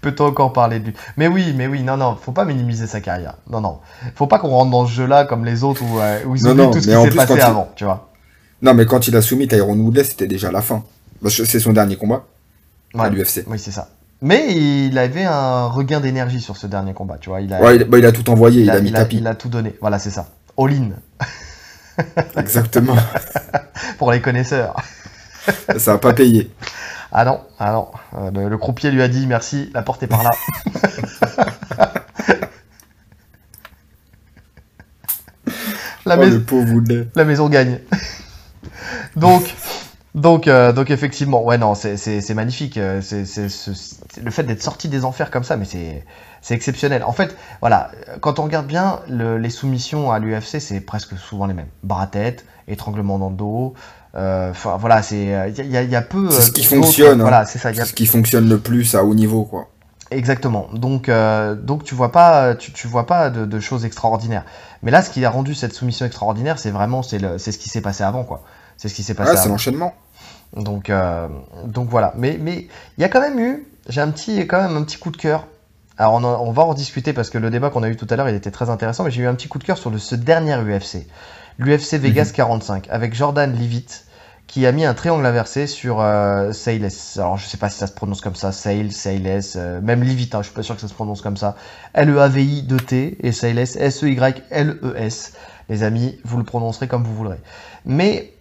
peut-on encore parler de lui? Mais oui, non, faut pas minimiser sa carrière. Non. Faut pas qu'on rentre dans ce jeu-là comme les autres où ils oublient tout ce qui s'est passé avant, tu vois. Non, mais quand il a soumis Tyron Woodley, c'était déjà la fin. Parce que c'est son dernier combat à Ouais, l'UFC. oui, c'est ça. Mais il avait un regain d'énergie sur ce dernier combat, tu vois. Il a tout envoyé, il a mis tapis. Il a tout donné. Voilà, c'est ça. All-in. Exactement. Pour les connaisseurs. Ça a pas payé. Ah non. Le croupier lui a dit merci, la porte est par là. Le pauvre Woodley. La maison gagne. Donc effectivement, ouais, non, c'est magnifique. Le fait d'être sorti des enfers comme ça, mais c'est exceptionnel. En fait, voilà, quand on regarde bien, les soumissions à l'UFC, c'est presque souvent les mêmes. Bras-tête, étranglement dans le dos. Enfin, voilà, il y a peu. C'est ce qui fonctionne. Voilà, c'est ça. C'est ce qui fonctionne le plus à haut niveau, quoi. Exactement. Donc tu vois pas, tu vois pas de choses extraordinaires. Mais là, ce qui a rendu cette soumission extraordinaire, c'est vraiment c'est ce qui s'est passé avant, quoi. C'est ce qui s'est passé Ouais, c'est avant. l'enchaînement. Donc voilà. Mais il y a quand même eu, quand même un petit coup de cœur Alors on va en discuter parce que le débat qu'on a eu tout à l'heure, il était très intéressant, mais j'ai eu un petit coup de cœur sur ce dernier UFC. L'UFC Vegas 45, avec Jordan Leavitt, qui a mis un triangle inversé sur Sayles. Alors je sais pas si ça se prononce comme ça, Sayles, même Leavitt, je suis pas sûr que ça se prononce comme ça. L-E-A-V-I-2-T et Sayles, S-E-Y-L-E-S. Les amis, vous le prononcerez comme vous voudrez. Mais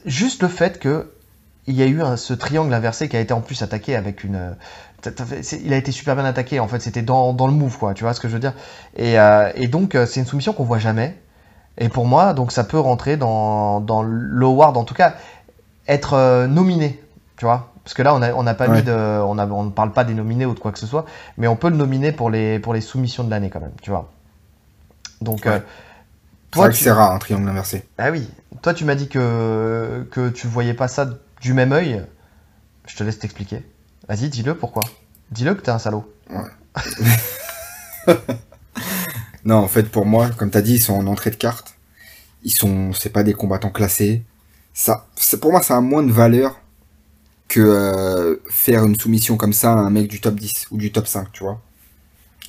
juste le fait que il y a eu ce triangle inversé qui a été en plus attaqué avec une... Il a été super bien attaqué, en fait, c'était dans le move, quoi, tu vois ce que je veux dire. Et donc, c'est une soumission qu'on voit jamais. Et pour moi, donc ça peut rentrer dans l'award, en tout cas, être nominé, tu vois. Parce que là, on n'a pas mis de... On ne parle pas des nominés ou de quoi que ce soit, mais on peut le nominer pour les soumissions de l'année, quand même, tu vois. Donc... c'est vrai que c'est rare, un triangle inversé. Ah oui. Toi, tu m'as dit que tu voyais pas ça du même œil. Je te laisse t'expliquer. Vas-y, dis-le, pourquoi? Dis-le que t'es un salaud. Ouais. Non, en fait, pour moi, comme t'as dit, ils sont en entrée de carte. C'est pas des combattants classés. Pour moi, ça a moins de valeur que faire une soumission comme ça à un mec du top 10 ou du top 5, tu vois.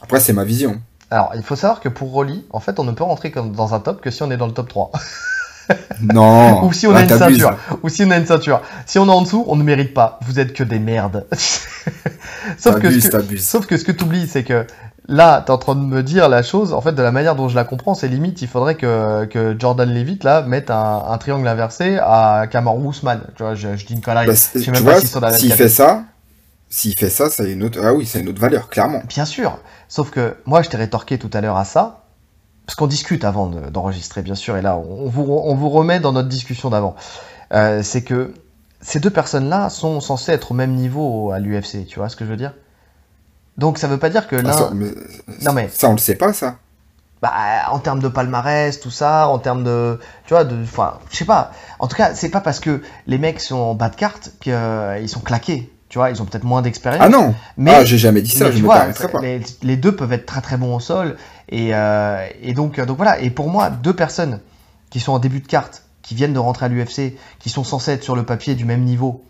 Après, c'est ma vision. Alors, il faut savoir que pour Rolly, en fait, on ne peut rentrer dans un top que si on est dans le top 3. Non. Ou si on a une ceinture. Ou si on a une ceinture. Si on est en dessous, on ne mérite pas. Vous êtes que des merdes. Sauf que ce que tu oublies, c'est que là, tu es en train de me dire la chose, en fait, de la manière dont je la comprends, c'est limite, il faudrait que Jordan Leavitt, là, mette un triangle inversé à Kamaru Usman. Tu vois, je dis une connerie. Je sais même pas s'ils sont dans la même catégorie. S'il fait ça, c'est une autre... Ah oui, c'est une autre valeur, clairement. Bien sûr. Sauf que moi, je t'ai rétorqué tout à l'heure à ça. Parce qu'on discute avant d'enregistrer, bien sûr, et là, on vous remet dans notre discussion d'avant. C'est que ces deux personnes-là sont censées être au même niveau à l'UFC, tu vois ce que je veux dire? Donc ça veut pas dire que l'un... Non mais... Ça, on le sait pas, ça. Bah, en termes de palmarès, tout ça, en termes de... Tu vois, enfin, je sais pas. En tout cas, c'est pas parce que les mecs sont en bas de carte qu'ils sont claqués. Tu vois, ils ont peut-être moins d'expérience. Ah non, mais j'ai jamais dit ça, je me permettrai pas. Les deux peuvent être très très bons au sol. Et donc voilà. Et pour moi, deux personnes qui sont en début de carte, qui viennent de rentrer à l'UFC, qui sont censées être sur le papier du même niveau,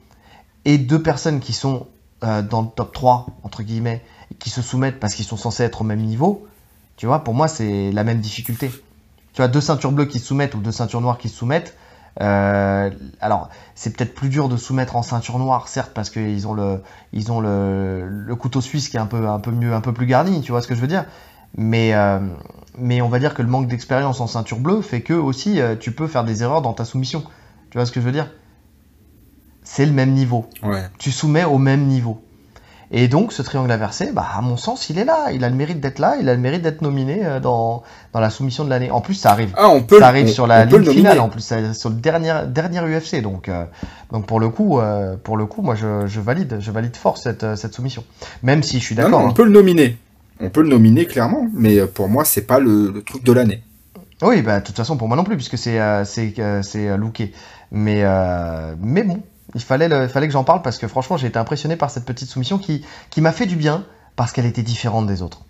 et deux personnes qui sont dans le top 3, entre guillemets, qui se soumettent parce qu'ils sont censés être au même niveau, tu vois, pour moi, c'est la même difficulté. Tu vois, deux ceintures bleues qui se soumettent ou deux ceintures noires qui se soumettent, alors c'est peut-être plus dur de soumettre en ceinture noire, certes, parce qu'ils ont le couteau suisse qui est un peu mieux, un peu plus garni, tu vois ce que je veux dire, mais on va dire que le manque d'expérience en ceinture bleue fait que aussi tu peux faire des erreurs dans ta soumission, tu vois ce que je veux dire. C'est le même niveau, tu soumets au même niveau. Et donc, ce triangle inversé, bah, à mon sens, il est là. Il a le mérite d'être là. Il a le mérite d'être nominé dans la soumission de l'année. En plus, ça arrive. Ça arrive sur la ligne finale. En plus, sur le dernier UFC. Donc pour le coup, moi, je valide fort cette soumission. Même si je suis d'accord. Non, on peut le nominer. On peut le nominer clairement. Mais pour moi, c'est pas le truc de l'année. Oui, bah, de toute façon, pour moi non plus, puisque c'est looké. Mais bon. Il fallait que j'en parle parce que franchement j'ai été impressionné par cette petite soumission qui m'a fait du bien parce qu'elle était différente des autres.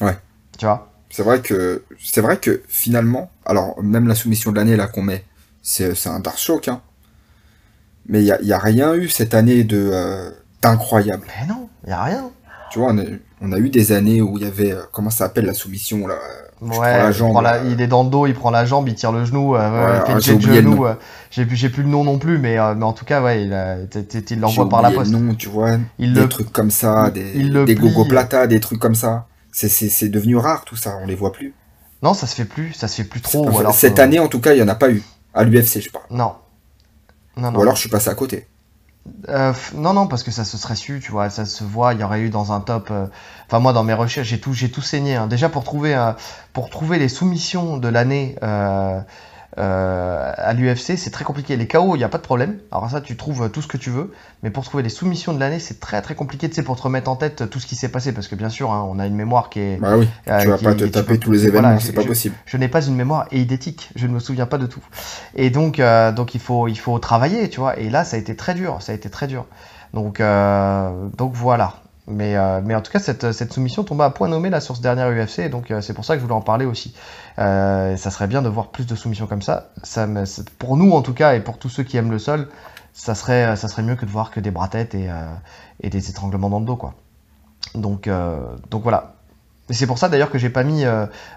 Ouais. Tu vois. C'est vrai que finalement, alors même la soumission de l'année là qu'on met, c'est un dark shock, hein. Mais il y a rien eu cette année d'incroyable. Mais non, il y a rien. Tu vois, on a eu des années où il y avait comment ça s'appelle la soumission là. Ouais, il est dans le dos, il prend la jambe, il tire le genou, il fait une jet de genou. J'ai plus le nom non plus, mais en tout cas, ouais, il l'envoie par la poste. Non, tu vois, des trucs comme ça, des gogo plata, des trucs comme ça. C'est devenu rare tout ça, on les voit plus. Non, ça se fait plus trop. Enfin, cette année, en tout cas, il y en a pas eu à l'UFC, je parle. Non. Ou alors je suis passé à côté. Non, parce que ça se serait su, tu vois, ça se voit, il y aurait eu dans un top. Enfin, moi, dans mes recherches, j'ai tout saigné. Hein. Déjà, pour trouver les soumissions de l'année à l'UFC, c'est très compliqué. Les KO, il n'y a pas de problème. Alors ça, tu trouves tout ce que tu veux. Mais pour trouver les soumissions de l'année, c'est très très compliqué, tu sais, pour te remettre en tête tout ce qui s'est passé. Parce que bien sûr, hein, on a une mémoire qui est... Bah oui, tu vas pas te taper tous les événements, c'est pas possible. Je n'ai pas une mémoire eidétique, je ne me souviens pas de tout. Et donc il faut travailler, tu vois. Et là, ça a été très dur, Donc voilà. Mais en tout cas, cette soumission tombait à point nommé là sur ce dernier UFC, et donc c'est pour ça que je voulais en parler aussi. Ça serait bien de voir plus de soumissions comme ça. Pour nous en tout cas, et pour tous ceux qui aiment le sol, ça serait mieux que de voir que des bras-têtes et des étranglements dans le dos, quoi. Donc voilà. Et c'est pour ça d'ailleurs que j'ai pas mis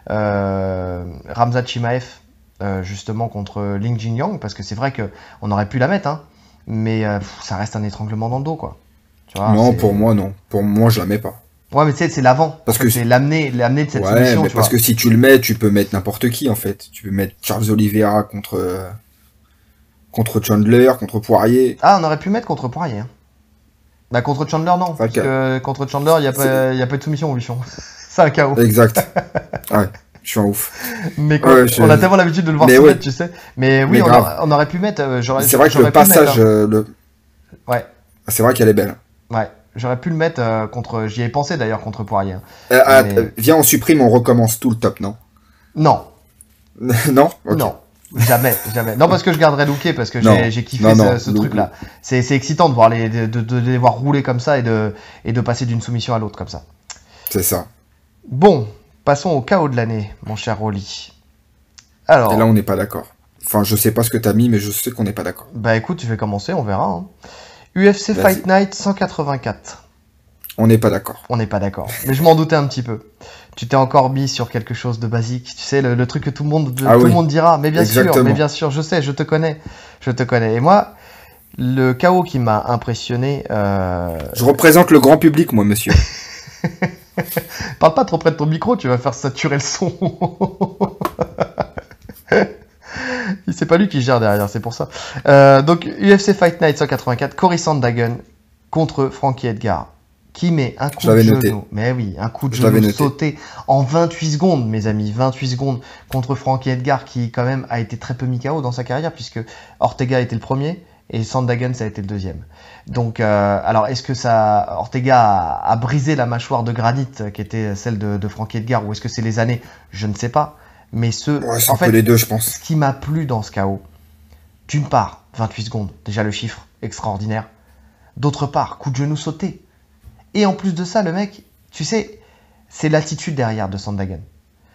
Khamzat Chimaev justement contre Lin Jingyang, parce que c'est vrai qu'on aurait pu la mettre, hein, mais ça reste un étranglement dans le dos, quoi. Tu vois, non, pour moi, non. Pour moi, je la mets pas. Ouais, mais tu sais, c'est l'avant. Parce que c'est l'amener de cette ouais, soumission, mais tu parce vois. que si tu le mets, tu peux mettre n'importe qui, en fait. Tu peux mettre Charles Oliveira contre Chandler, contre Poirier. Ah, on aurait pu mettre contre Poirier. Hein. Bah, contre Chandler, non. Enfin, parce que contre Chandler, il n'y a pas de soumission, Bichon. C'est un KO. Exact. Ouais, je suis un ouf. Mais quoi, on a tellement l'habitude de le voir se mettre, tu sais. Mais oui, on aurait pu mettre. C'est vrai que le passage. Ouais. C'est vrai qu'elle est belle. Ouais. J'aurais pu le mettre contre. J'y ai pensé d'ailleurs contre Poirier. Viens, on supprime, on recommence tout le top, non? Non. Non okay. Non. Jamais. Non, parce que je garderai Luque, parce que j'ai kiffé ce truc-là. C'est excitant de voir de les voir rouler comme ça et de passer d'une soumission à l'autre comme ça. C'est ça. Bon, passons au KO de l'année, mon cher Rolly. Alors. Et là, on n'est pas d'accord. Enfin, je sais pas ce que t'as mis, mais je sais qu'on n'est pas d'accord. Bah écoute, je vais commencer, on verra. Hein. UFC Fight Night 184. On n'est pas d'accord. On n'est pas d'accord. Mais je m'en doutais un petit peu. Tu t'es encore mis sur quelque chose de basique. Tu sais, le truc que tout le monde dira. Mais bien sûr, je sais, je te connais. Et moi, le KO qui m'a impressionné... Je représente le grand public, moi, monsieur. Parle pas trop près de ton micro, tu vas faire saturer le son. C'est pas lui qui gère derrière, c'est pour ça. Donc, UFC Fight Night 184, Cory Sandhagen contre Frankie Edgar. Qui met un coup de genou, mais oui, un coup de genou sauté en 28 secondes, mes amis, 28 secondes contre Frankie Edgar, qui quand même a été très peu mis KO dans sa carrière, puisque Ortega était le premier et Sandhagen ça a été le deuxième. Donc, alors est-ce que Ortega a brisé la mâchoire de granit qui était celle de Frankie Edgar, ou est-ce que c'est les années? Je ne sais pas. Mais en fait, les deux, je pense. Ce qui m'a plu dans ce KO, d'une part, 28 secondes, déjà le chiffre extraordinaire. D'autre part, coup de genou sauté. Et en plus de ça, le mec, tu sais, c'est l'attitude derrière de Sandhagen.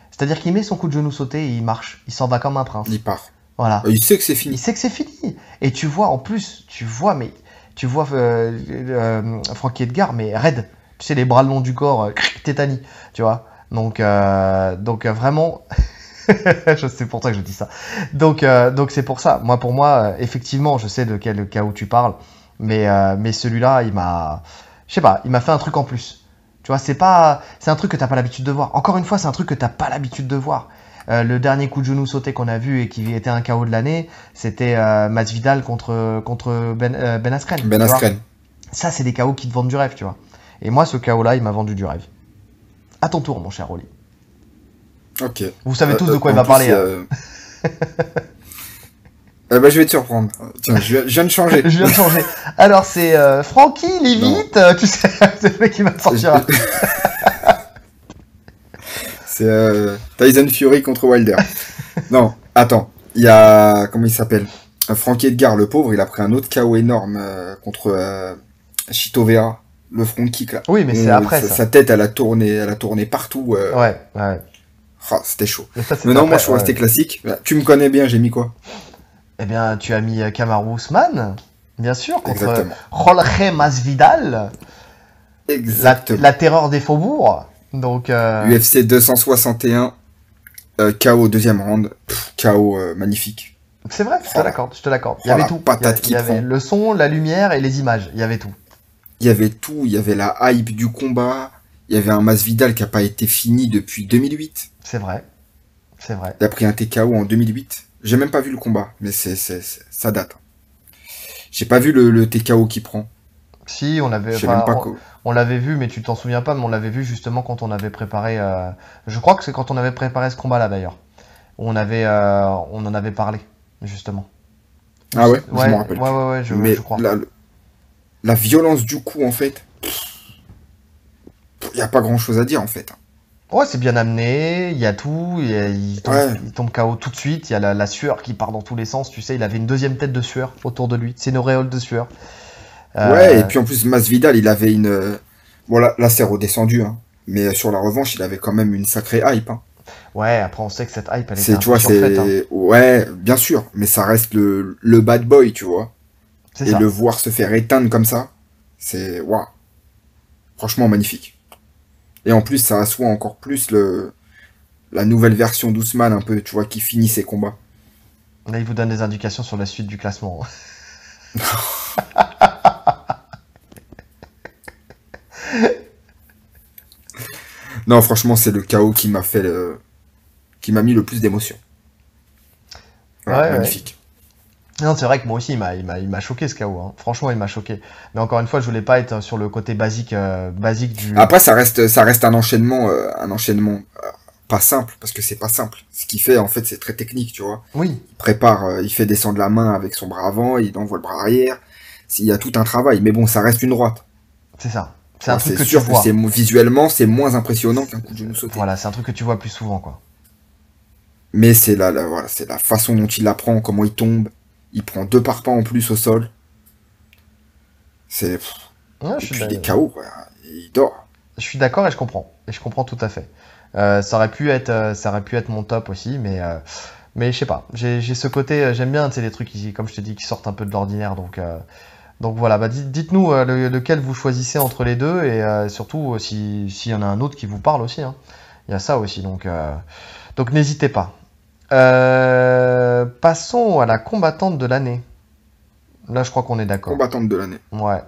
C'est-à-dire qu'il met son coup de genou sauté et il marche. Il s'en va comme un prince. Il part. Voilà. Il sait que c'est fini. Et tu vois, en plus, Frankie Edgar, mais raide. Tu sais, les bras le long du corps, tétanie, tu vois. Donc vraiment... je sais pour toi que je dis ça. Donc c'est pour ça. Pour moi, effectivement, je sais de quel KO tu parles. Mais celui-là, je sais pas, il m'a fait un truc en plus. Tu vois, c'est un truc que t'as pas l'habitude de voir. Encore une fois, c'est un truc que t'as pas l'habitude de voir. Le dernier coup de genou sauté qu'on a vu et qui était un KO de l'année, c'était Masvidal contre Ben Askren. Ben Askren. Ça, c'est des KO qui te vendent du rêve, tu vois. Et moi, ce KO-là, il m'a vendu du rêve. À ton tour, mon cher Rolly. Ok. Vous savez tous de quoi il va parler. Bah, je vais te surprendre. Tiens, je viens de changer. Alors, c'est Frankie, lis vite. Tu sais, c'est le mec qui va sortir. C'est Tyson Fury contre Wilder. Non, attends. Il y a... Comment il s'appelle? Frankie Edgar, le pauvre, il a pris un autre KO énorme contre Chito Vera, le front kick, là. Oui, mais c'est après, ça. Sa tête, elle a tourné partout. Ouais. Oh, c'était chaud. Mais non, moi, je suis resté classique. Tu me connais bien, j'ai mis quoi? Eh bien, tu as mis Kamaru Usman, bien sûr, contre Exactement. Jorge Masvidal. Exactement. La terreur des faubourgs. Donc, UFC 261, KO deuxième round. KO magnifique. C'est vrai, je te l'accorde. Il y avait tout. Il y avait le son, la lumière et les images. Il y avait tout. Il y avait la hype du combat. Il y avait un Masvidal qui n'a pas été fini depuis 2008. C'est vrai. Il a pris un TKO en 2008. J'ai même pas vu le combat, mais ça date. J'ai pas vu le TKO qu'il prend. Si, on l'avait vu, mais tu t'en souviens pas, mais on l'avait vu justement quand on avait préparé... je crois que c'est quand on avait préparé ce combat-là, d'ailleurs. Où on en avait parlé, justement. Ah ouais, je m'en rappelle. Ouais, je crois. La violence du coup, en fait... Il n'y a pas grand-chose à dire, en fait. Ouais, c'est bien amené, il y a tout, il tombe KO tout de suite, il y a la sueur qui part dans tous les sens, tu sais, il avait une deuxième tête de sueur autour de lui, c'est une auréole de sueur. Ouais, et puis en plus, Masvidal, il avait une... Bon, là c'est redescendu, hein. Mais sur la revanche, il avait quand même une sacrée hype, hein. Ouais, après on sait que cette hype, elle était surfaite, hein. Ouais, bien sûr, mais ça reste le bad boy, tu vois. Et le voir se faire éteindre comme ça, c'est... Waouh. Franchement, magnifique. Et en plus, ça assoit encore plus la nouvelle version d'Ousmane, un peu, tu vois, qui finit ses combats. Là, il vous donne des indications sur la suite du classement. Non, franchement, c'est le KO qui qui m'a mis le plus d'émotion. Voilà, Ouais, ouais. magnifique. Non, c'est vrai que moi aussi, il m'a choqué ce KO, hein. Franchement, il m'a choqué. Mais encore une fois, je voulais pas être sur le côté basique du. Après, ça reste un enchaînement pas simple, parce que c'est pas simple. Ce qu'il fait, en fait, c'est très technique, tu vois. Oui, Il prépare, il fait descendre la main avec son bras avant, il envoie le bras arrière. Il y a tout un travail, mais bon, ça reste une droite. c'est ça. Tu C'est un vois, truc c'est que tu sûr que vois. visuellement, c'est moins impressionnant qu'un coup de genou sauté. Voilà, c'est un truc que tu vois plus souvent, quoi. Mais c'est voilà, c'est la façon dont il la prend, comment il tombe. Il prend 2 par pas en plus au sol. C'est, Ouais, et puis il est KO, quoi. Il dort. je suis d'accord et je comprends. Et je comprends tout à fait. Ça aurait pu être mon top aussi, mais je sais pas. J'ai ce côté, j'aime bien, tu sais, les trucs qui, comme je te dis, qui sortent un peu de l'ordinaire. Donc voilà, bah dites-nous lequel vous choisissez entre les deux et surtout s'il y en a un autre qui vous parle aussi, hein. Il y a ça aussi, donc n'hésitez pas. Passons à la combattante de l'année. Là, je crois qu'on est d'accord. Combattante de l'année. Ouais.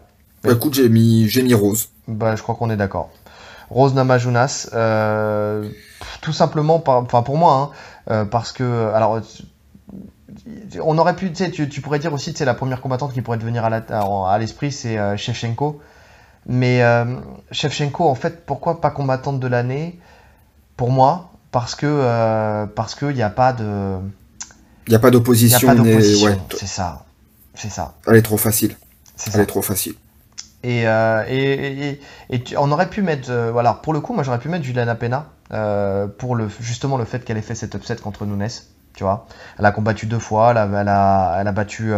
Bah, écoute, j'ai mis Rose. Bah, je crois qu'on est d'accord. Rose Namajunas, tout simplement, enfin pour moi, hein, parce que, alors, on aurait pu, tu sais, tu pourrais dire aussi, tu sais, la première combattante qui pourrait te venir à l'esprit, c'est Shevchenko. Mais Shevchenko, en fait, pourquoi pas combattante de l'année? Pour moi, parce que il n'y a pas de, Il n'y a pas il y a pas d'opposition, ouais, d'opposition. C'est ça, elle est trop facile. c'est Elle est ça. trop facile. On aurait pu mettre, voilà, pour le coup, moi j'aurais pu mettre Juliana Pena pour justement le fait qu'elle ait fait cet upset contre Nunes, tu vois. Elle a combattu 2 fois, elle a battu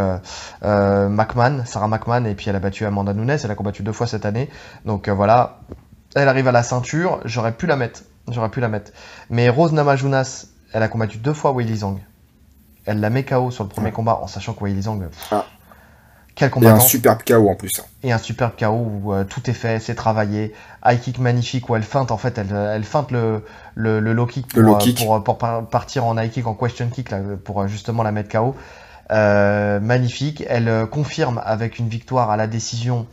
Sarah McMahon, et puis elle a battu Amanda Nunes, elle a combattu 2 fois cette année. Donc voilà, elle arrive à la ceinture, j'aurais pu la mettre, j'aurais pu la mettre. Mais Rose Namajunas, elle a combattu 2 fois Weili Zhang. Elle la met KO sur le premier Ouais. combat, en sachant que Weili Zhang, Ah. quelle Et un combattante! superbe KO en plus, hein. Et un superbe KO où tout est fait, c'est travaillé. High kick magnifique où elle feinte, en fait, elle feinte le low kick Le low kick. pour partir en high kick, en question kick, là, pour justement la mettre KO. Magnifique. Elle confirme avec une victoire à la décision.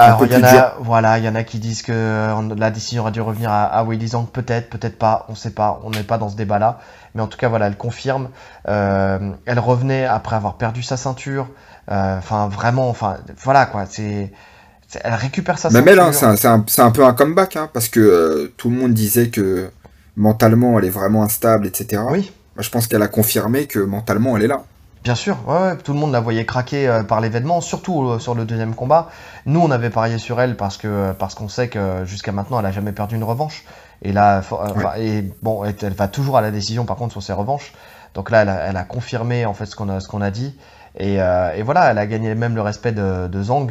Un Alors, peu plus dur. il y en a qui disent que la décision aurait dû revenir à Weili Zhang, peut-être, peut-être pas, on sait pas, on n'est pas dans ce débat-là. Mais en tout cas, voilà, elle confirme. Elle revenait après avoir perdu sa ceinture. Enfin, vraiment, enfin, voilà quoi. Elle récupère sa Même elle, hein, ceinture. c'est un peu un comeback, hein, parce que tout le monde disait que mentalement elle est vraiment instable, etc. Oui, Moi, je pense qu'elle a confirmé que mentalement elle est là. bien sûr. Ouais, ouais, tout le monde la voyait craquer par l'événement, surtout sur le deuxième combat. Nous, on avait parié sur elle parce qu'on sait que jusqu'à maintenant, elle a jamais perdu une revanche. Et là, Ouais. et bon, elle va toujours à la décision, par contre, sur ses revanches. Donc là, elle a confirmé en fait ce qu'on a dit. Et voilà, elle a gagné même le respect de Zhang.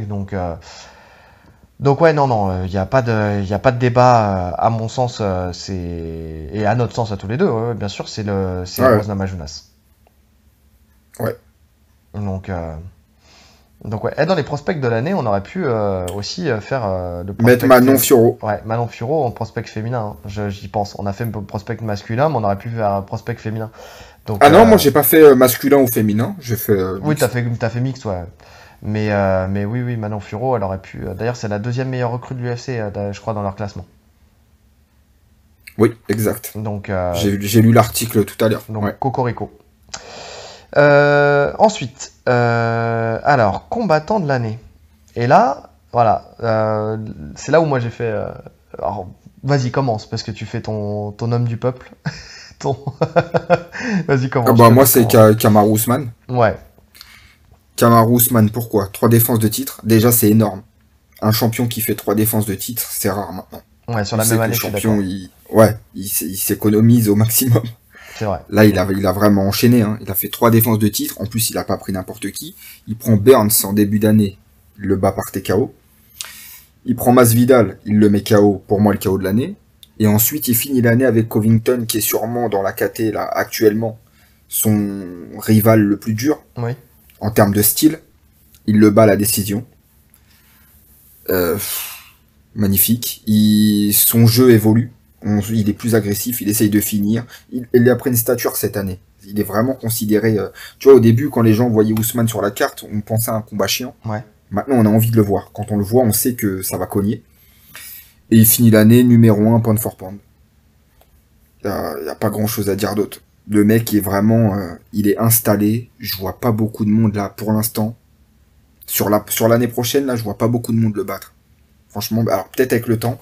Donc ouais, non, non, il y a pas de débat à mon sens, et à notre sens à tous les deux. Ouais, ouais, bien sûr, c'est Ouais. Rose Namajunas. Ouais. Donc ouais, et dans les prospects de l'année, on aurait pu aussi faire le Mettre prospect Manon Fiorot. ouais, Manon Furo en prospect féminin, hein. J'y pense. On a fait un prospect masculin, mais on aurait pu faire un prospect féminin. Donc Ah non, moi j'ai pas fait masculin ou féminin, j'ai fait oui, mixte. t'as fait mix, ouais. Mais oui, oui, Manon Furo, elle aurait pu. D'ailleurs, c'est la deuxième meilleure recrue de l'UFC, je crois, dans leur classement. Oui, exact. Donc, J'ai lu l'article tout à l'heure. donc Ouais. Cocorico. Ensuite, alors, combattant de l'année. Et là, voilà, c'est là où moi j'ai fait. Alors, vas-y, commence, parce que tu fais ton homme du peuple. Ton... Vas-y, Ah commence, je bah te moi laisse c'est commencer. Kamaru Usman. Ouais, Kamaru Usman, pourquoi? 3 défenses de titre, déjà c'est énorme. Un champion qui fait 3 défenses de titre, c'est rare maintenant. ouais, sur On la sait même que les année, je suis champions, d'accord. il s'économise au maximum. C'est vrai. Là, il a vraiment enchaîné, hein. Il a fait 3 défenses de titre. En plus, il a pas pris n'importe qui. Il prend Burns en début d'année. Il le bat par TKO. Il prend Masvidal. Il le met KO. Pour moi, le KO de l'année. Et ensuite, il finit l'année avec Covington, qui est sûrement dans la KT, là, actuellement, son rival le plus dur, Oui. en termes de style. Il le bat à la décision. Euh, magnifique. Son jeu évolue. Il est plus agressif, il essaye de finir. Il a pris une stature cette année. Il est vraiment considéré... tu vois, au début, quand les gens voyaient Ousmane sur la carte, on pensait à un combat chiant. Ouais. Maintenant, on a envie de le voir. Quand on le voit, on sait que ça va cogner. Et il finit l'année numéro 1 pound for pound. Il y a pas grand-chose à dire d'autre. Le mec est vraiment... il est installé. Je vois pas beaucoup de monde là, pour l'instant. Sur l'année prochaine, là, je vois pas beaucoup de monde le battre. Franchement, alors peut-être avec le temps,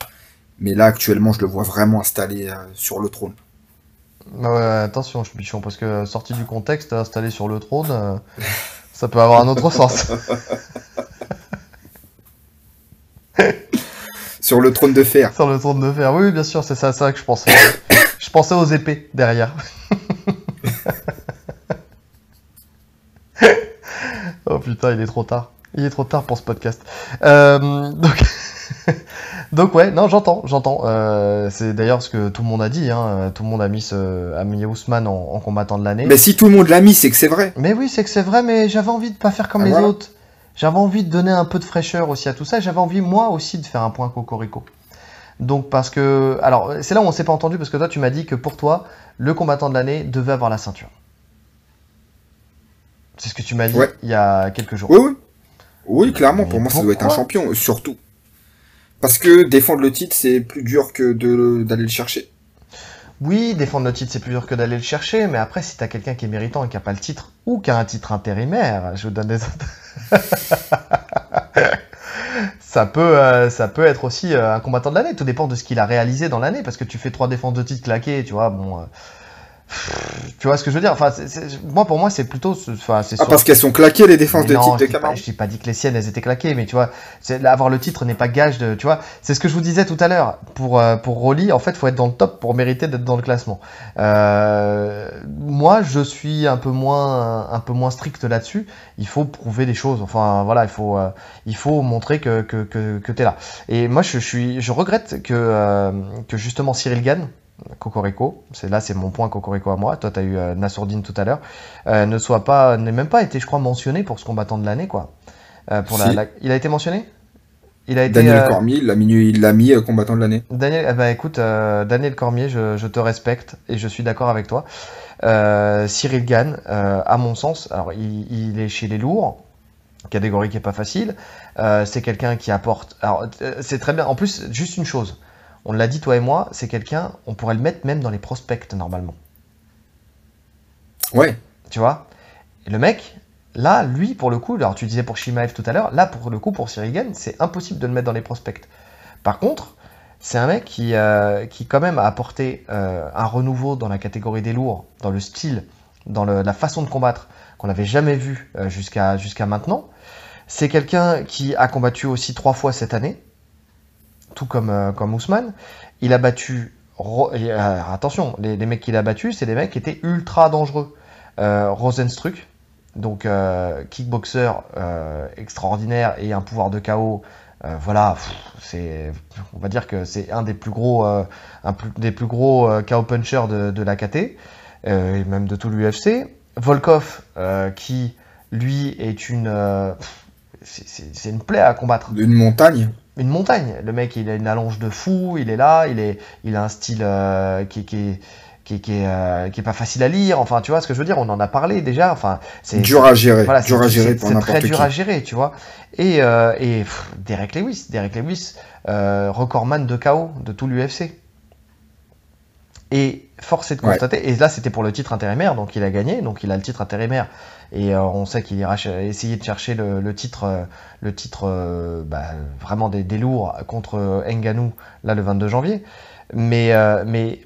mais là, actuellement, je le vois vraiment installé sur le trône. Ouais, attention, Bichon, parce que sorti du contexte, installé sur le trône, ça peut avoir un autre sens. Sur le trône de fer. Sur le trône de fer, oui, bien sûr, c'est ça que je pensais. Je pensais aux épées derrière. Oh putain, il est trop tard. Il est trop tard pour ce podcast. Donc ouais, non, j'entends. C'est d'ailleurs ce que tout le monde a dit. Hein. Tout le monde a mis Ousmane en combattant de l'année. Mais si tout le monde l'a mis, c'est que c'est vrai. Mais oui, c'est que c'est vrai, mais j'avais envie de pas faire comme les autres. J'avais envie de donner un peu de fraîcheur aussi à tout ça. J'avais envie, moi aussi, de faire un point cocorico. Donc parce que... Alors, c'est là où on s'est pas entendu, parce que toi, tu m'as dit que pour toi, le combattant de l'année devait avoir la ceinture. C'est ce que tu m'as dit il y a quelques jours. Oui, clairement, mais pour moi, ça doit être un champion, surtout. Parce que défendre le titre, c'est plus dur que d'aller le chercher. Oui, défendre le titre, c'est plus dur que d'aller le chercher, mais après, si t'as quelqu'un qui est méritant et qui a pas le titre, ou qui a un titre intérimaire, je vous donne des ça peut être aussi un combattant de l'année, tout dépend de ce qu'il a réalisé dans l'année, parce que tu fais 3 défenses de titre claquées, tu vois, bon... tu vois ce que je veux dire? Enfin, pour moi, c'est plutôt... parce qu'elles sont claquées, les défenses de titre de Kamaru. Je n'ai pas dit que les siennes, elles étaient claquées, mais tu vois, avoir le titre n'est pas gage de... Tu vois, c'est ce que je vous disais tout à l'heure. Pour Rolly, en fait, il faut être dans le top pour mériter d'être dans le classement. Moi, je suis un peu moins strict là-dessus. Il faut prouver des choses. Enfin, voilà, il faut montrer que tu es là. Et moi, je regrette que justement Cyril Gane, Cocorico, c'est mon point Cocorico à moi. Toi, tu as eu Nassourdine tout à l'heure. N'ait même pas été, je crois, mentionné pour ce combattant de l'année, quoi. Il a été mentionné? Daniel Cormier, il l'a mis combattant de l'année. Écoute, Daniel Cormier, je te respecte et je suis d'accord avec toi. Cyril Gane, à mon sens, alors il est chez les lourds, catégorie qui est pas facile. C'est quelqu'un qui apporte. Alors, c'est très bien. En plus, juste une chose. On l'a dit, toi et moi, c'est quelqu'un, on pourrait le mettre même dans les prospects, normalement. Ouais. Tu vois? Et le mec, là, lui, pour le coup, alors tu disais pour Chimaev tout à l'heure, là, pour le coup, pour Cyril Gane, c'est impossible de le mettre dans les prospects. Par contre, c'est un mec qui quand même a apporté un renouveau dans la catégorie des lourds, dans le style, dans la façon de combattre, qu'on n'avait jamais vu jusqu'à maintenant. C'est quelqu'un qui a combattu aussi 3 fois cette année, tout comme Ousmane. Il a battu... attention, les mecs qu'il a battus, c'est des mecs qui étaient ultra dangereux. Rozenstruik, donc kickboxer extraordinaire et un pouvoir de KO. Voilà, on va dire que c'est un des plus gros KO punchers de la KT, et même de tout l'UFC. Volkov, qui lui est c'est une plaie à combattre. Une montagne. Une montagne. Le mec, il a une allonge de fou, il est là, il a un style qui est pas facile à lire. Enfin, tu vois ce que je veux dire, on en a parlé déjà. Enfin, c'est dur à gérer. Voilà, dur à gérer pour n'importe qui. C'est très dur à gérer, tu vois. Et Derek Lewis, recordman de KO de tout l'UFC. Et force est de constater, et là c'était pour le titre intérimaire, donc il a gagné, donc il a le titre intérimaire, et on sait qu'il ira essayer de chercher le titre vraiment des lourds contre Ngannou, là le 22 janvier. Mais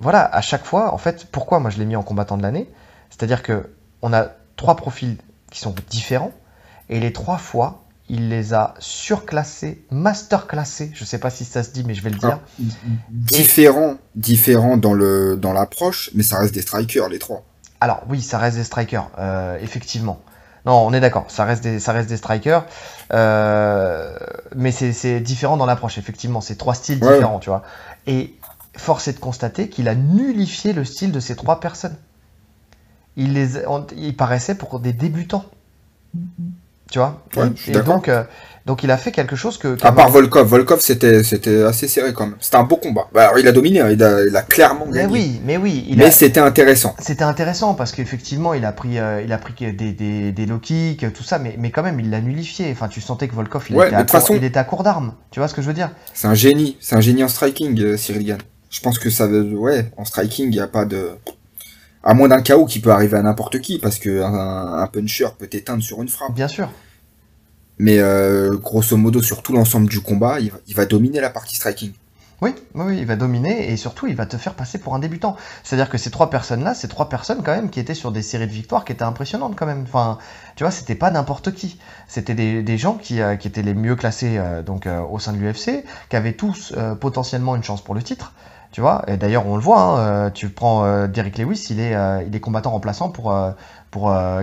voilà, à chaque fois, en fait, pourquoi moi je l'ai mis en combattant de l'année? C'est-à-dire que on a 3 profils qui sont différents, et les 3 fois, il les a surclassés, masterclassés, je sais pas si ça se dit, mais je vais le dire. Différents dans l'approche, mais ça reste des strikers, les 3. Alors oui, ça reste des strikers, effectivement. Non, on est d'accord, ça reste des strikers, mais c'est différent dans l'approche, effectivement, c'est 3 styles différents, tu vois. Et force est de constater qu'il a nullifié le style de ces 3 personnes. Il paraissait pour des débutants. Tu vois. Ouais, je suis d'accord. Donc il a fait quelque chose que... À part Volkov, c'était assez serré quand même. C'était un beau combat. Bah, alors il a dominé, hein, il a clairement gagné. Mais oui. Mais c'était intéressant. C'était intéressant parce qu'effectivement il a pris des low kicks, tout ça, mais quand même il l'a nullifié. Enfin, tu sentais que Volkov il était à court d'armes. Tu vois ce que je veux dire? C'est un génie en striking, Cyril Gane. Je pense que en striking il y a pas de... À moins d'un KO qui peut arriver à n'importe qui, parce que un puncher peut t'éteindre sur une frappe. Bien sûr. Mais grosso modo, sur tout l'ensemble du combat, il va dominer la partie striking. Oui, il va dominer et surtout il va te faire passer pour un débutant. C'est-à-dire que ces trois personnes quand même qui étaient sur des séries de victoires qui étaient impressionnantes quand même. Enfin, tu vois, c'était pas n'importe qui. C'était des gens qui étaient les mieux classés au sein de l'UFC, qui avaient tous potentiellement une chance pour le titre. Tu vois, et d'ailleurs on le voit, hein, tu prends Derrick Lewis, il est combattant remplaçant pour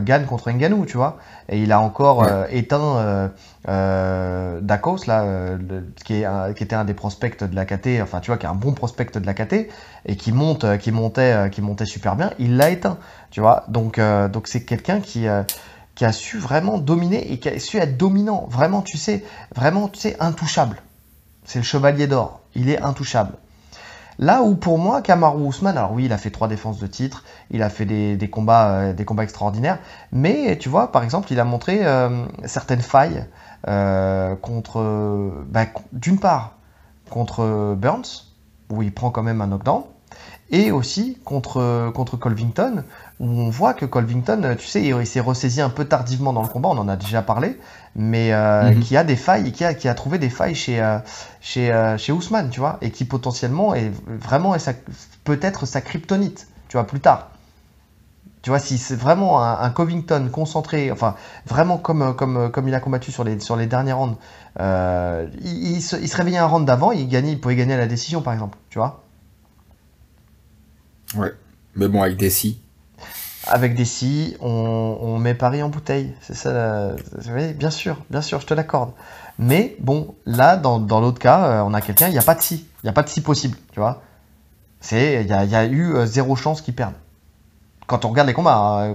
Gane contre Ngannou, tu vois, et il a encore éteint Dakos là, qui était un des prospects de la KT, enfin tu vois, qui est un bon prospect de la KT et qui montait super bien, il l'a éteint, tu vois, donc c'est quelqu'un qui a su vraiment dominer et qui a su être dominant, vraiment tu sais intouchable. C'est le chevalier d'or, il est intouchable. Là où pour moi, Kamaru Usman, alors oui, il a fait 3 défenses de titre, il a fait des combats extraordinaires, mais tu vois, par exemple, il a montré certaines failles d'une part contre Burns, où il prend quand même un knockdown, et aussi contre Covington, où on voit que Covington, tu sais, il s'est ressaisi un peu tardivement dans le combat, on en a déjà parlé, mais qui a des failles, qui a trouvé des failles chez Usman, tu vois, et qui potentiellement peut-être sa kryptonite, tu vois, plus tard. Tu vois, si c'est vraiment un Covington concentré, enfin, vraiment comme il a combattu sur les derniers rounds, il se réveillait un round d'avant, il pouvait gagner à la décision, par exemple, tu vois. Ouais, mais bon, avec des si. Avec des si, on met Paris en bouteille. C'est ça. Oui, bien sûr, je te l'accorde. Mais bon, là, dans l'autre cas, on a quelqu'un, il n'y a pas de si. Il n'y a pas de si possible, tu vois. Il y a eu zéro chance qu'ils perdent. Quand on regarde les combats,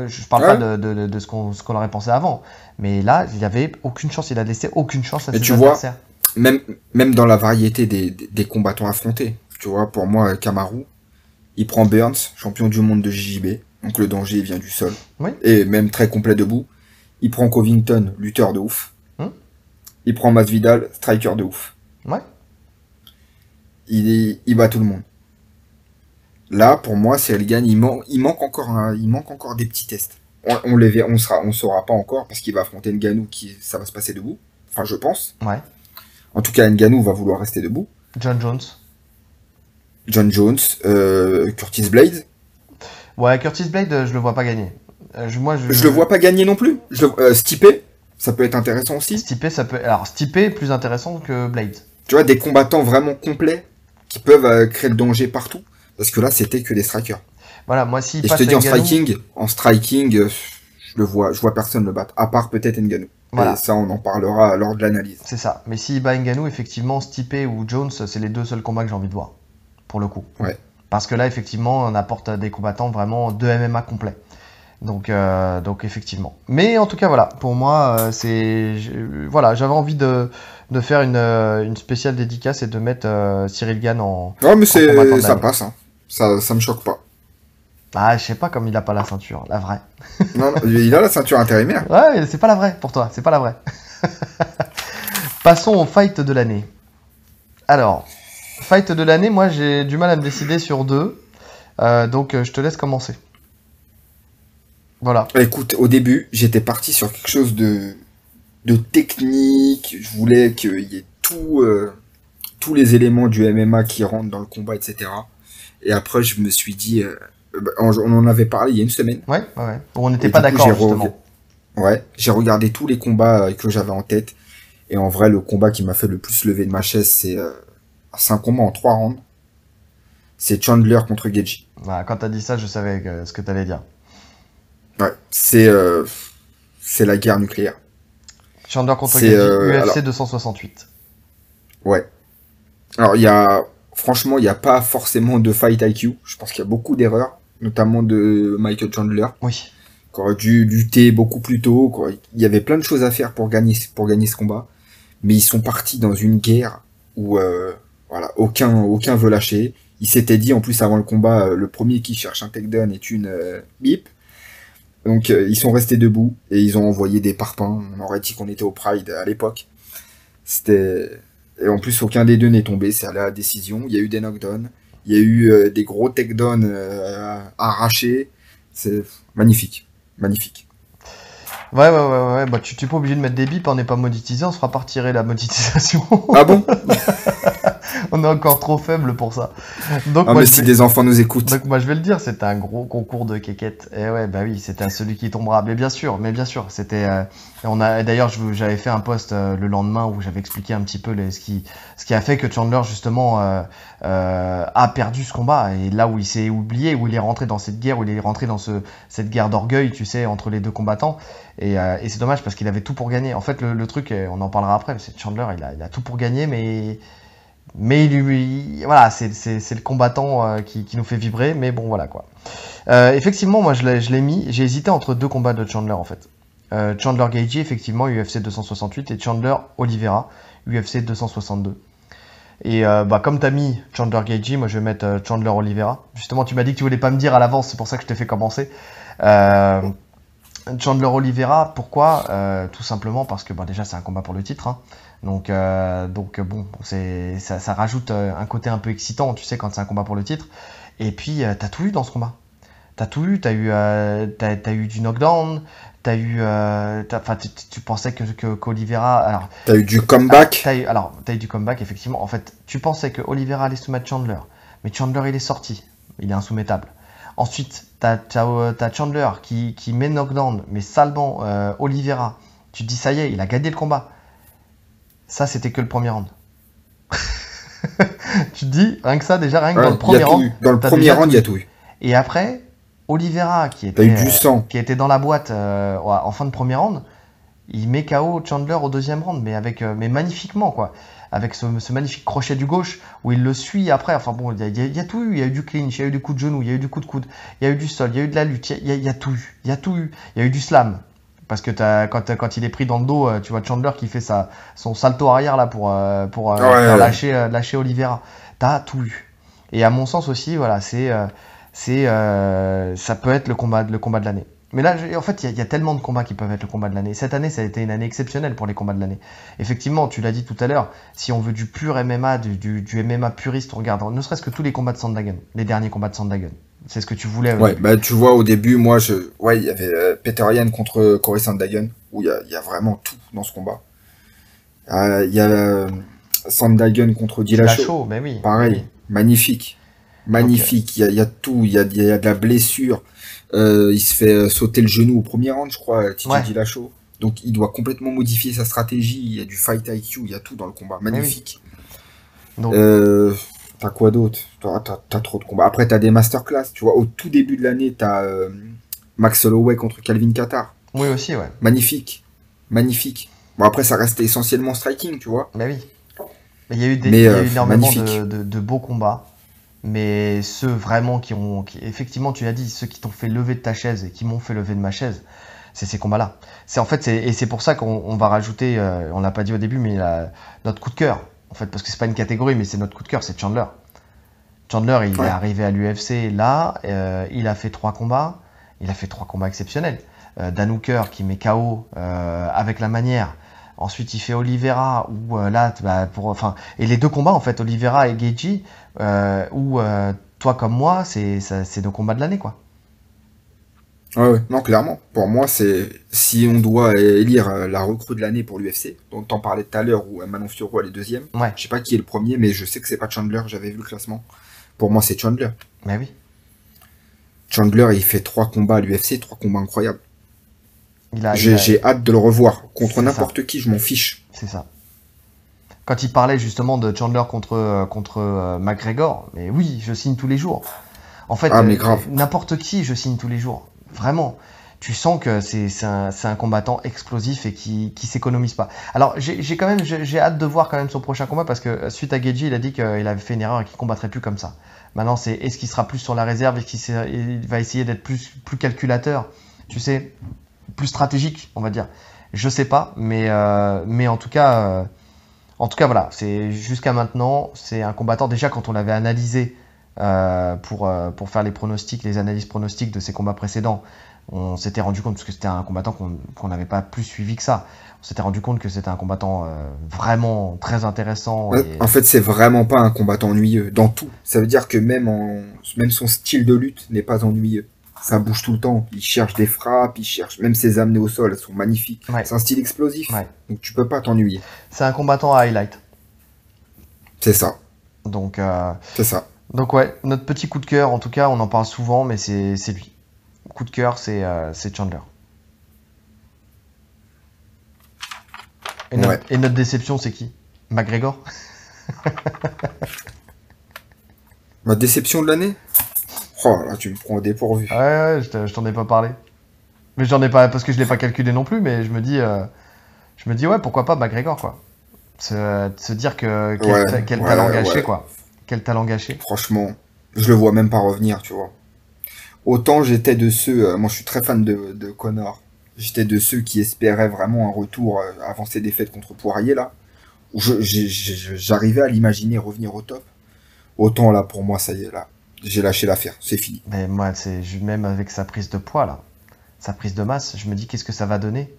je parle pas de ce qu'on aurait pensé avant. Mais là, il n'y avait aucune chance. Il a laissé aucune chance à ses adversaires. Même dans la variété des combattants affrontés, tu vois, pour moi, Kamaru, il prend Burns, champion du monde de JJB. Donc le danger vient du sol. Oui. Et même très complet debout. Il prend Covington, lutteur de ouf. Il prend Masvidal, striker de ouf. Ouais. Il bat tout le monde. Là, pour moi, Cyril Gane, il manque encore des petits tests. On saura pas encore parce qu'il va affronter Ngannou ça va se passer debout. Enfin, je pense. Ouais. En tout cas, Ngannou va vouloir rester debout. John Jones, Curtis Blade. Ouais, Curtis Blade, je le vois pas gagner. Je le vois pas gagner non plus. Stipe, ça peut être intéressant aussi. Stipe est plus intéressant que Blade. Tu vois, des combattants vraiment complets qui peuvent créer le danger partout. Parce que là, c'était que des strikers. Voilà, moi si. Et je te dis en striking, je vois personne le battre, à part peut-être Ngannou. Voilà. Et ça, on en parlera lors de l'analyse. C'est ça. Mais s'il bat Ngannou, effectivement, Stipe ou Jones, c'est les deux seuls combats que j'ai envie de voir. Pour le coup. Ouais. Parce que là, effectivement, on apporte des combattants vraiment de MMA complet. Donc effectivement. Mais en tout cas, voilà. Pour moi, j'avais envie de faire une spéciale dédicace et de mettre Cyril Gane en. Non, mais ça passe. Hein. Ça me choque pas. Ah, je sais pas, comme il a pas la ceinture, la vraie. Non, il a la ceinture intérimaire. Ouais, mais c'est pas la vraie pour toi. C'est pas la vraie. Passons au fight de l'année. Alors. Fight de l'année, moi j'ai du mal à me décider sur 2, donc je te laisse commencer. Voilà. Écoute, au début, j'étais parti sur quelque chose de technique, je voulais qu'il y ait tous les éléments du MMA qui rentrent dans le combat, etc. Et après, je me suis dit, on en avait parlé il y a une semaine. Ouais. On n'était pas d'accord, justement. Ouais, j'ai regardé tous les combats que j'avais en tête, et en vrai, le combat qui m'a fait le plus lever de ma chaise, c'est un combat en 3 rounds. C'est Chandler contre Gaethje. Voilà, quand t'as dit ça, je savais ce que t'allais dire. Ouais, c'est la guerre nucléaire. Chandler contre Gaethje, UFC 268. Ouais. Alors, franchement, il n'y a pas forcément de fight IQ. Je pense qu'il y a beaucoup d'erreurs, notamment de Michael Chandler. Oui. qui aurait dû lutter beaucoup plus tôt. Quoi. Il y avait plein de choses à faire pour gagner ce combat, mais ils sont partis dans une guerre où voilà, aucun veut lâcher. Ils s'étaient dit en plus avant le combat, le premier qui cherche un takedown est une bip. Donc ils sont restés debout et ils ont envoyé des parpaings. On aurait dit qu'on était au Pride à l'époque. Et en plus aucun des deux n'est tombé, c'est à la décision. Il y a eu des knockdowns, il y a eu des gros takedowns arrachés. C'est magnifique. Ouais. Bah, tu n'es pas obligé de mettre des bips, on n'est pas monétisé, on se fera pas retirer la monétisation. Ah bon? On est encore trop faible pour ça. Donc, mais si des enfants nous écoutent. Donc moi je vais le dire, c'était un gros concours de kékettes. Et ouais, bah oui, c'était celui qui tombera. Mais bien sûr, c'était. D'ailleurs, j'avais fait un post le lendemain où j'avais expliqué un petit peu ce qui a fait que Chandler justement a perdu ce combat, et là où il s'est oublié, où il est rentré dans cette guerre, où il est rentré dans cette guerre d'orgueil, tu sais, entre les deux combattants. Et c'est dommage parce qu'il avait tout pour gagner. En fait, le truc, on en parlera après, mais c'est Chandler, il a tout pour gagner, mais voilà, c'est le combattant qui nous fait vibrer, mais bon, voilà quoi. Effectivement, moi je l'ai mis, j'ai hésité entre deux combats de Chandler en fait. Chandler Gaethje, effectivement, UFC 268, et Chandler Oliveira, UFC 262. Et comme t'as mis Chandler Gaethje, moi je vais mettre Chandler Oliveira. Justement, tu m'as dit que tu voulais pas me dire à l'avance, c'est pour ça que je t'ai fait commencer. Chandler Oliveira, pourquoi tout simplement parce que déjà c'est un combat pour le titre, hein. Donc bon, ça rajoute un côté un peu excitant, tu sais, quand c'est un combat pour le titre. Et puis t'as tout eu dans ce combat. T'as tout eu, t'as eu du knockdown, tu pensais qu'Oliveira, alors t'as eu du comeback. T'as eu du comeback, effectivement. En fait, tu pensais que Oliveira allait soumettre Chandler, mais Chandler il est sorti, il est insoumettable. Ensuite, t'as Chandler qui met knockdown, mais salement Oliveira. Tu te dis ça y est, il a gagné le combat. Ça, c'était que le premier round. Tu te dis, rien que ça, déjà, rien que dans le premier round. Dans le premier round, il y a tout eu. Et après, Oliveira, qui était dans la boîte en fin de premier round, il met KO Chandler au deuxième round, mais magnifiquement, quoi. Avec ce magnifique crochet du gauche, où il le suit après. Enfin bon, il y a tout eu. Il y a eu du clinch, il y a eu du coup de genou, il y a eu du coup de coude, il y a eu du sol, il y a eu de la lutte, il y a tout eu. Il y a tout eu. Il y a eu du slam. Parce que quand il est pris dans le dos, tu vois Chandler qui fait son salto arrière là pour lâcher Oliveira. T'as tout eu. Et à mon sens aussi, voilà, ça peut être le combat de l'année. Mais là, en fait, il y a tellement de combats qui peuvent être le combat de l'année. Cette année, ça a été une année exceptionnelle pour les combats de l'année. Effectivement, tu l'as dit tout à l'heure, si on veut du pur MMA, du MMA puriste, on regarde ne serait-ce que tous les combats de Sandhagen, les derniers combats de Sandhagen. C'est ce que tu voulais. Ouais, tu vois, au début, moi, il y avait Peter Yan contre Corey Sandhagen, où il y a vraiment tout dans ce combat. Il y a Sandhagen contre Dillashaw. Mais oui. Pareil, oui. Magnifique. Il y a tout, il y a de la blessure. Il se fait sauter le genou au premier round, je crois, TJ Dillashaw. Donc il doit complètement modifier sa stratégie. Il y a du fight IQ, il y a tout dans le combat. Magnifique. Oui. Donc... T'as quoi d'autre? T'as trop de combats. Après, t'as des masterclass. Tu vois, au tout début de l'année, t'as Max Holloway contre Calvin Kattar. Oui, aussi, ouais. Magnifique. Bon, après, ça reste essentiellement striking, tu vois. Bah oui. Mais il y a eu énormément de beaux combats. Mais ceux vraiment effectivement, tu l'as dit, ceux qui t'ont fait lever de ta chaise et qui m'ont fait lever de ma chaise, c'est ces combats-là. C'est pour ça qu'on va rajouter, on l'a pas dit au début, mais notre coup de cœur. En fait, parce que c'est pas une catégorie, mais c'est notre coup de cœur, c'est Chandler. Chandler, il est arrivé à l'UFC là, il a fait 3 combats, exceptionnels. Dan Hooker qui met KO avec la manière. Ensuite, il fait Oliveira, et les deux combats, en fait, Oliveira et Gaethje, où toi comme moi, c'est nos combats de l'année, quoi. Ouais, non, clairement. Pour moi, si on doit élire la recrue de l'année pour l'UFC, dont t'en parlais tout à l'heure, où Manon Fiorot elle est deuxième. Ouais. Je sais pas qui est le premier, mais je sais que c'est pas Chandler, j'avais vu le classement. Pour moi, c'est Chandler. Mais oui. Chandler, il fait 3 combats à l'UFC, 3 combats incroyables. J'ai hâte de le revoir. Contre n'importe qui, je m'en fiche. C'est ça. Quand il parlait justement de Chandler contre McGregor, mais oui, je signe tous les jours. En fait, n'importe qui, je signe tous les jours. Vraiment, tu sens que c'est un combattant explosif et qui s'économise pas. Alors j'ai hâte de voir quand même son prochain combat, parce que suite à Gaethje, il a dit qu'il avait fait une erreur et qu'il combattrait plus comme ça. Maintenant, est-ce qu'il sera plus sur la réserve, est-ce qu'il va essayer d'être plus calculateur? tu sais, plus stratégique, on va dire. Je sais pas, mais en tout cas, voilà, c'est jusqu'à maintenant, c'est un combattant. Déjà, quand on l'avait analysé pour faire les pronostics, les analyses pronostiques de ses combats précédents, on s'était rendu compte, parce que c'était un combattant qu'on n'avait pas plus suivi que ça, on s'était rendu compte que c'était un combattant vraiment très intéressant. En fait, c'est vraiment pas un combattant ennuyeux dans tout. Ça veut dire que même son style de lutte n'est pas ennuyeux. Ça bouge tout le temps. Il cherche des frappes, même ses amenées au sol, elles sont magnifiques. Ouais. C'est un style explosif. Ouais. Donc tu peux pas t'ennuyer. C'est un combattant à highlight. C'est ça. Donc, c'est ça. Donc ouais, notre petit coup de cœur, en tout cas, on en parle souvent, mais c'est lui. Coup de cœur, c'est Chandler. Et notre déception, c'est qui? McGregor. Ma déception de l'année? Oh là, tu me prends au dépourvu. Ouais, je t'en ai pas parlé. Mais j'en ai pas, parce que je l'ai pas calculé non plus, mais je me dis ouais, pourquoi pas McGregor, quoi. Se dire que quel talent gâché, quoi. Quel talent gâché. Franchement, je le vois même pas revenir, tu vois. Autant j'étais de ceux, moi je suis très fan de Conor, j'étais de ceux qui espéraient vraiment un retour avant ses défaites contre Poirier, là, où j'arrivais à l'imaginer revenir au top. Autant là, pour moi, ça y est, là, j'ai lâché l'affaire, c'est fini. Mais moi, même avec sa prise de poids, là, sa prise de masse, je me dis qu'est-ce que ça va donner?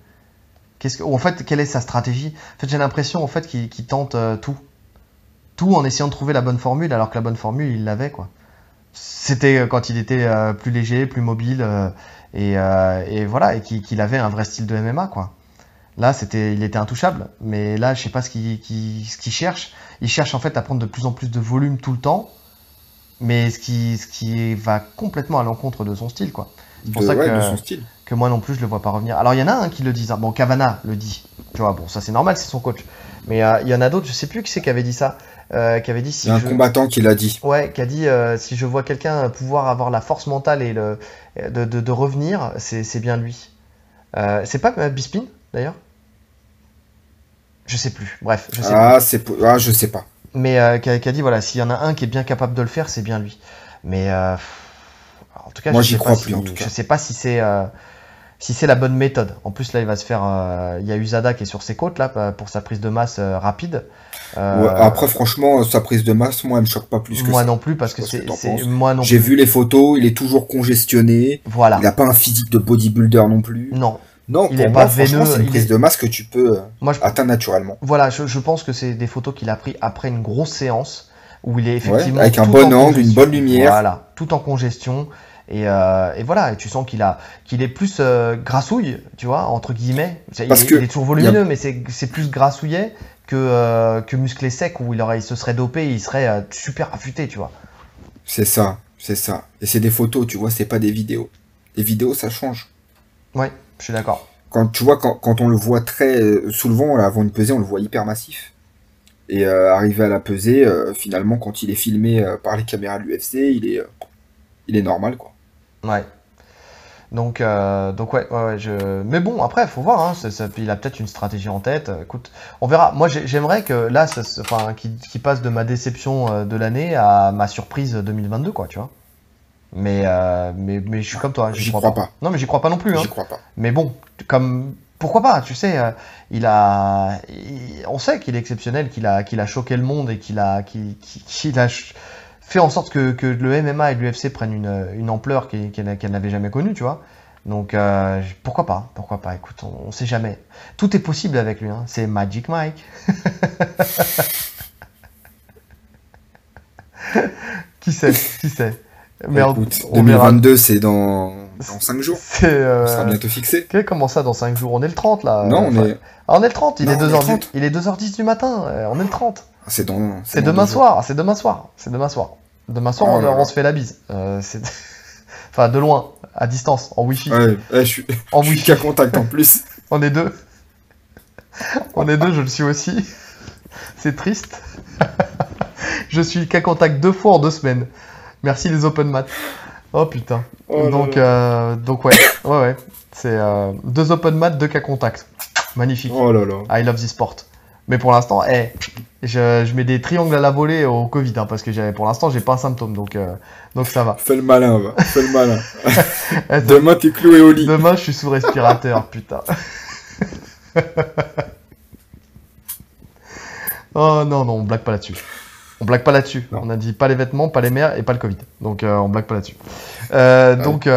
En fait, quelle est sa stratégie? En fait, j'ai l'impression en fait qu'il tente tout en essayant de trouver la bonne formule, alors que la bonne formule, il l'avait, quoi. C'était quand il était plus léger, plus mobile, et voilà, et qu'il avait un vrai style de MMA, quoi. Là, il était intouchable, mais là, je sais pas ce qu'il cherche. Il cherche en fait à prendre de plus en plus de volume tout le temps, mais ce qui va complètement à l'encontre de son style, quoi. C'est pour ça de son style. Que moi non plus, je le vois pas revenir. Alors, il y en a un qui le dit, hein. Bon, Cavana le dit, tu vois, bon, ça c'est normal, c'est son coach. Mais il y en a d'autres, je sais plus qui c'est qui avait dit ça. Qui avait dit si il y a un combattant qui l'a dit. Ouais, qui a dit si je vois quelqu'un pouvoir avoir la force mentale et de revenir, c'est bien lui. C'est pas Bisping d'ailleurs? Je sais plus. Bref, je sais plus. Je sais pas. Mais qui a dit voilà, s'il y en a un qui est bien capable de le faire, c'est bien lui. Mais en tout cas, moi j'y crois plus en tout cas. Je sais pas si c'est la bonne méthode. En plus là, il va se faire. Il y a USADA qui est sur ses côtes là pour sa prise de masse rapide. Après, franchement, sa prise de masse, moi, elle me choque pas plus que ça. Moi non plus, parce que moi non plus. J'ai vu les photos, il est toujours congestionné. Voilà. Il a pas un physique de bodybuilder non plus. Non. Non, il pour est moi, pas franchement, veineux, c'est une prise de masse que tu peux atteindre naturellement. Voilà, je pense que c'est des photos qu'il a pris après une grosse séance où il est effectivement avec un bon angle, une bonne lumière. Voilà, tout en congestion. Et voilà, et tu sens qu'il est plus grassouille, tu vois, entre guillemets. Il est toujours volumineux, mais c'est plus grassouillet que musclé sec où il se serait dopé, il serait super affûté, tu vois. C'est ça. Et c'est des photos, tu vois, c'est pas des vidéos. Les vidéos, ça change. Ouais, je suis d'accord. Tu vois, quand on le voit très soulevant, là, avant une pesée, on le voit hyper massif. Et arrivé à la pesée, finalement, quand il est filmé par les caméras de l'UFC, il est normal, quoi. Ouais. Donc ouais, mais bon, après, faut voir, hein, il a peut-être une stratégie en tête. Écoute, on verra. Moi, j'aimerais que là, qu'il passe de ma déception de l'année à ma surprise 2022, quoi, tu vois. Mais je suis comme toi, j'y crois pas. Non, mais j'y crois pas non plus. Hein. J'y crois pas. Mais bon, pourquoi pas, tu sais, on sait qu'il est exceptionnel, qu'il a choqué le monde et qu'il a fait en sorte que le MMA et l'UFC prennent une ampleur qu'elle n'avait jamais connue, tu vois. Donc pourquoi pas, écoute, on sait jamais. Tout est possible avec lui, hein. C'est Magic Mike. Qui sait. Mais écoute, 2022, c'est dans 5 jours. On sera bientôt fixé. Comment ça, dans 5 jours? On est le 30, là. Non, on est le 30, il est 2h10 du matin, on est le 30. C'est demain soir. Demain soir, on se fait la bise. Enfin, de loin, à distance, en Wi-Fi. Ouais, je suis qu'à contact en plus. On est deux. Je le suis aussi. C'est triste. Je suis qu'à contact 2 fois en 2 semaines. Merci les open mat. Oh putain. Donc ouais. C'est 2 open mat, 2 cas contact. Magnifique. Oh là là. I love this sport. Mais pour l'instant, je mets des triangles à la volée au Covid, hein, parce que pour l'instant, j'ai pas un symptôme, donc ça va. Fais le malin, va. Fais le malin. Demain, t'es cloué au lit. Demain, je suis sous respirateur, putain. Oh non, on blague pas là-dessus. On blague pas là-dessus. On a dit pas les vêtements, pas les mères et pas le Covid. Donc on blague pas là-dessus. Donc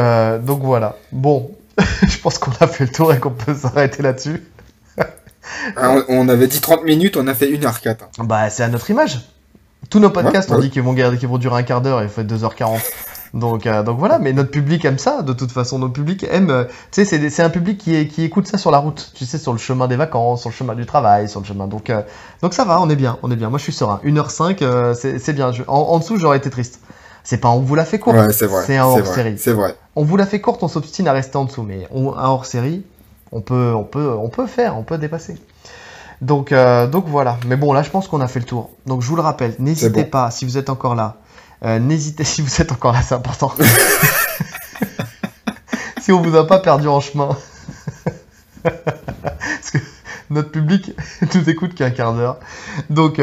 voilà. Bon, je pense qu'on a fait le tour et qu'on peut s'arrêter là-dessus. On avait dit 30 minutes, on a fait 1h04. Bah, c'est à notre image. Tous nos podcasts, on dit qu'ils vont durer un quart d'heure et il faut 2h40. Donc voilà, mais notre public aime ça, de toute façon. Notre public aime. Tu sais, c'est un public qui écoute ça sur la route. Tu sais, sur le chemin des vacances, sur le chemin du travail, sur le chemin. Donc ça va, on est bien. Moi, je suis serein. 1h05, c'est bien. En dessous, j'aurais été triste. C'est pas on vous l'a fait courte. Ouais, c'est vrai. C'est un hors-série. C'est vrai. On vous l'a fait courte, on s'obstine à rester en dessous. Mais un hors-série, on peut dépasser. Donc voilà. Mais bon, là, je pense qu'on a fait le tour. Donc je vous le rappelle, n'hésitez pas, si vous êtes encore là. Si vous êtes encore là, c'est important. Si on vous a pas perdu en chemin. Parce que notre public nous écoute qu'un quart d'heure. Donc,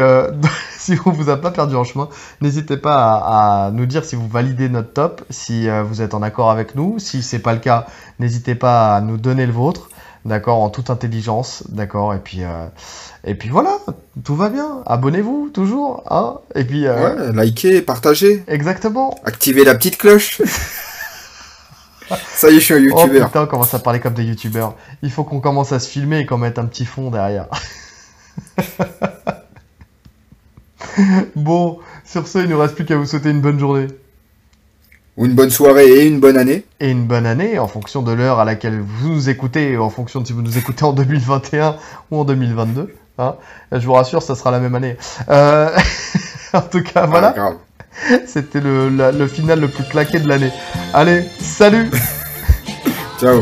si on vous a pas perdu en chemin, n'hésitez pas à nous dire si vous validez notre top, si vous êtes en accord avec nous. Si c'est pas le cas, n'hésitez pas à nous donner le vôtre. D'accord, en toute intelligence, d'accord, et puis voilà, tout va bien, abonnez-vous, toujours, hein, et puis... Ouais, likez, partagez. Exactement. Activez la petite cloche. Ça y est, je suis un youtubeur. Oh putain, on commence à parler comme des youtubeurs. Il faut qu'on commence à se filmer et qu'on mette un petit fond derrière. Bon, sur ce, il ne nous reste plus qu'à vous souhaiter une bonne journée. Ou une bonne soirée et une bonne année. Et une bonne année en fonction de l'heure à laquelle vous nous écoutez, en fonction de si vous nous écoutez en 2021 ou en 2022. Hein. Je vous rassure, ça sera la même année. En tout cas, voilà. Grave. C'était le final le plus claqué de l'année. Allez, salut. Ciao.